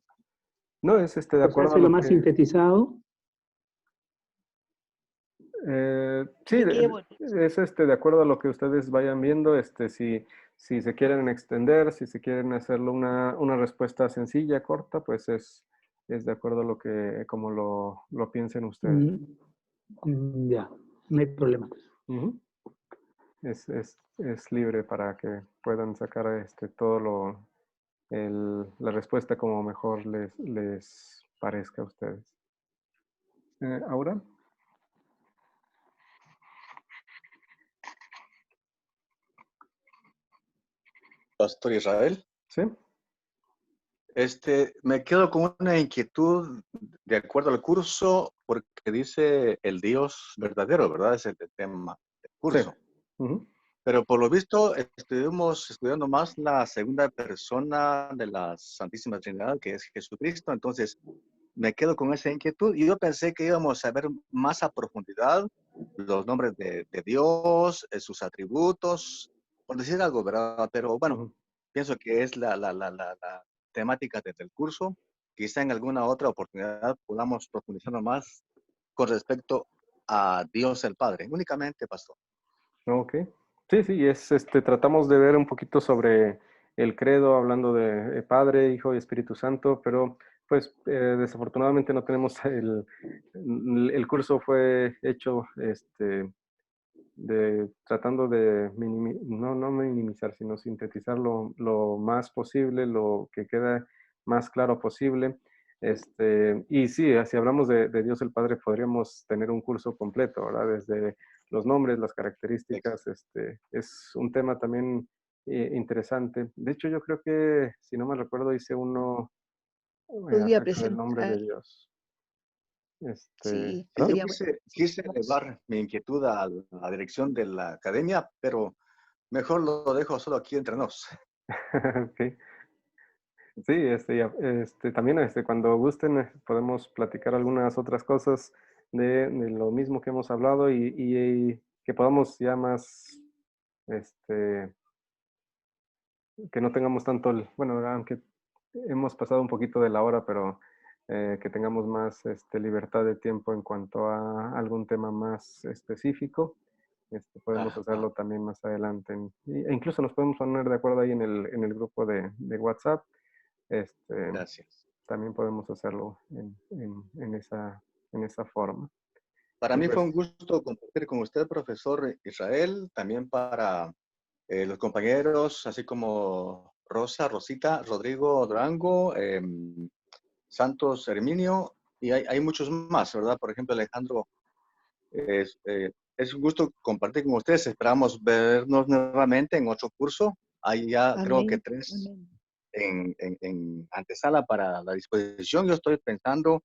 No, es de
¿O se
acuerdo a
hace lo
lo
más
que...
sintetizado?
Sí,
¿De qué? Bueno,
es de acuerdo a lo que ustedes vayan viendo, si se quieren extender, si se quieren hacerlo una respuesta sencilla, corta, pues es de acuerdo a lo que, como lo piensen ustedes.
Ya, no hay problema.
Ujú. Es libre para que puedan sacar todo la respuesta como mejor les parezca a ustedes. ¿Aura?
Pastor Israel.
¿Sí?
Me quedo con una inquietud de acuerdo al curso, porque dice el Dios verdadero, ¿verdad? Es el tema del curso.
Sí. Ujú.
Pero por lo visto estuvimos estudiando más la segunda persona de la Santísima Trinidad, que es Jesucristo. Entonces, me quedo con esa inquietud y yo pensé que íbamos a ver más a profundidad los nombres de Dios, sus atributos, por decir algo, ¿verdad? Pero bueno,
Ujú.
pienso que es la temática del curso. Quizá en alguna otra oportunidad podamos profundizar más con respecto a Dios el Padre. Únicamente, Pastor.
Ok. Sí, sí, tratamos de ver un poquito sobre el credo, hablando de Padre, Hijo y Espíritu Santo, pero pues desafortunadamente no tenemos el curso fue hecho tratando de no minimizar, sino sintetizar lo más posible, lo que queda más claro posible. Y sí, si hablamos de Dios el Padre, podríamos tener un curso completo, ¿verdad? Desde los nombres, las características, es un tema también interesante. De hecho, yo creo que, si no me recuerdo, hice uno
podría
acerca del nombre
presentar,
de Dios.
sí,
Sí, yo
sería bueno.
quise elevar mi inquietud a la dirección de la academia, pero mejor lo dejo solo aquí entre nos.
Ok. Sí, también cuando gusten podemos platicar algunas otras cosas de lo mismo que hemos hablado y que podamos ya más que no tengamos tanto, bueno, aunque hemos pasado un poquito de la hora, pero que tengamos más libertad de tiempo en cuanto a algún tema más específico. Podemos hacerlo también más adelante. E incluso nos podemos poner de acuerdo ahí en el grupo de WhatsApp.
Gracias.
También podemos hacerlo en esa forma.
Para
Y
mí fue
pues,
un gusto compartir con usted, profesor Israel, también para los compañeros, así como Rosa, Rosita, Rodrigo Durango, Santos Herminio, y hay muchos más, ¿verdad? Por ejemplo, Alejandro, es un gusto compartir con ustedes. Esperamos vernos nuevamente en otro curso. Hay ya creo que
Amén.
3
Amén.
en antesala para la disposición. Yo estoy pensando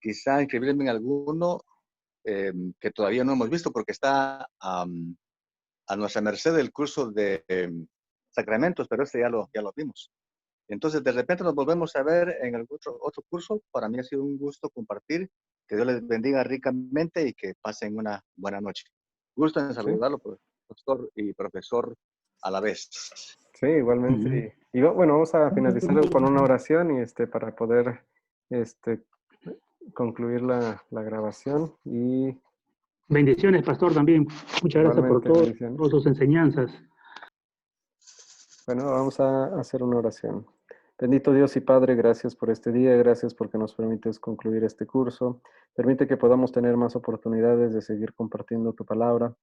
quizá inscribirme en alguno que todavía no hemos visto porque está a nuestra merced el curso de sacramentos, pero este ya lo vimos. Entonces, de repente nos volvemos a ver en algún otro curso. Para mí ha sido un gusto compartir. Que Dios les bendiga ricamente y que pasen una buena noche. Gusto en
sí,
saludarlo, doctor y profesor a la vez.
sí, igualmente. Y bueno, vamos a finalizar con una oración y para poder concluir la grabación. Y
Bendiciones, pastor, también. Muchas gracias por
igualmente, bendiciones.
todas sus enseñanzas.
Bueno, vamos a hacer una oración. Bendito Dios y Padre, gracias por este día, gracias porque nos permites concluir este curso. Permite que podamos tener más oportunidades de seguir compartiendo tu palabra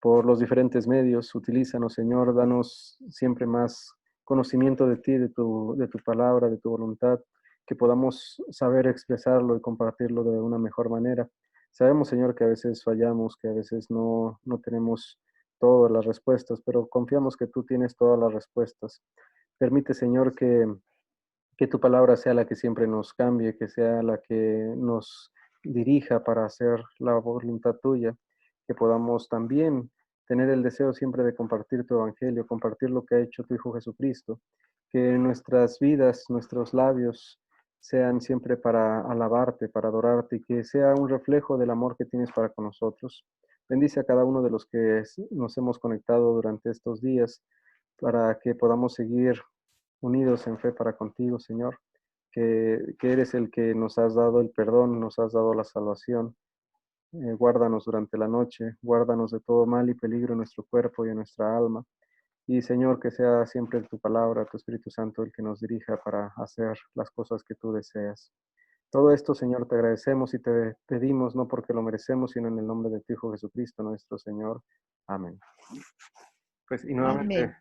por los diferentes medios. Utilízanos, Señor, danos siempre más conocimiento de ti, de tu palabra, de tu voluntad, que podamos saber expresarlo y compartirlo de una mejor manera. Sabemos, Señor, que a veces fallamos, que a veces no tenemos todas las respuestas, pero confiamos que tú tienes todas las respuestas. Permite, Señor, que tu palabra sea la que siempre nos cambie, que sea la que nos dirija para hacer la voluntad tuya, que podamos también tener el deseo siempre de compartir tu evangelio, compartir lo que ha hecho tu Hijo Jesucristo, que nuestras vidas, nuestros labios sean siempre para alabarte, para adorarte, y que sea un reflejo del amor que tienes para con nosotros. Bendice a cada uno de los que nos hemos conectado durante estos días para que podamos seguir unidos en fe para contigo, Señor, que eres el que nos has dado el perdón, nos has dado la salvación. Guárdanos durante la noche, guárdanos de todo mal y peligro en nuestro cuerpo y en nuestra alma. Y Señor, que sea siempre tu palabra, tu Espíritu Santo, el que nos dirija para hacer las cosas que tú deseas. Todo esto, Señor, te agradecemos y te pedimos, no porque lo merecemos, sino en el nombre de tu Hijo Jesucristo, nuestro Señor. Amén. Pues, y nuevamente,
Amén.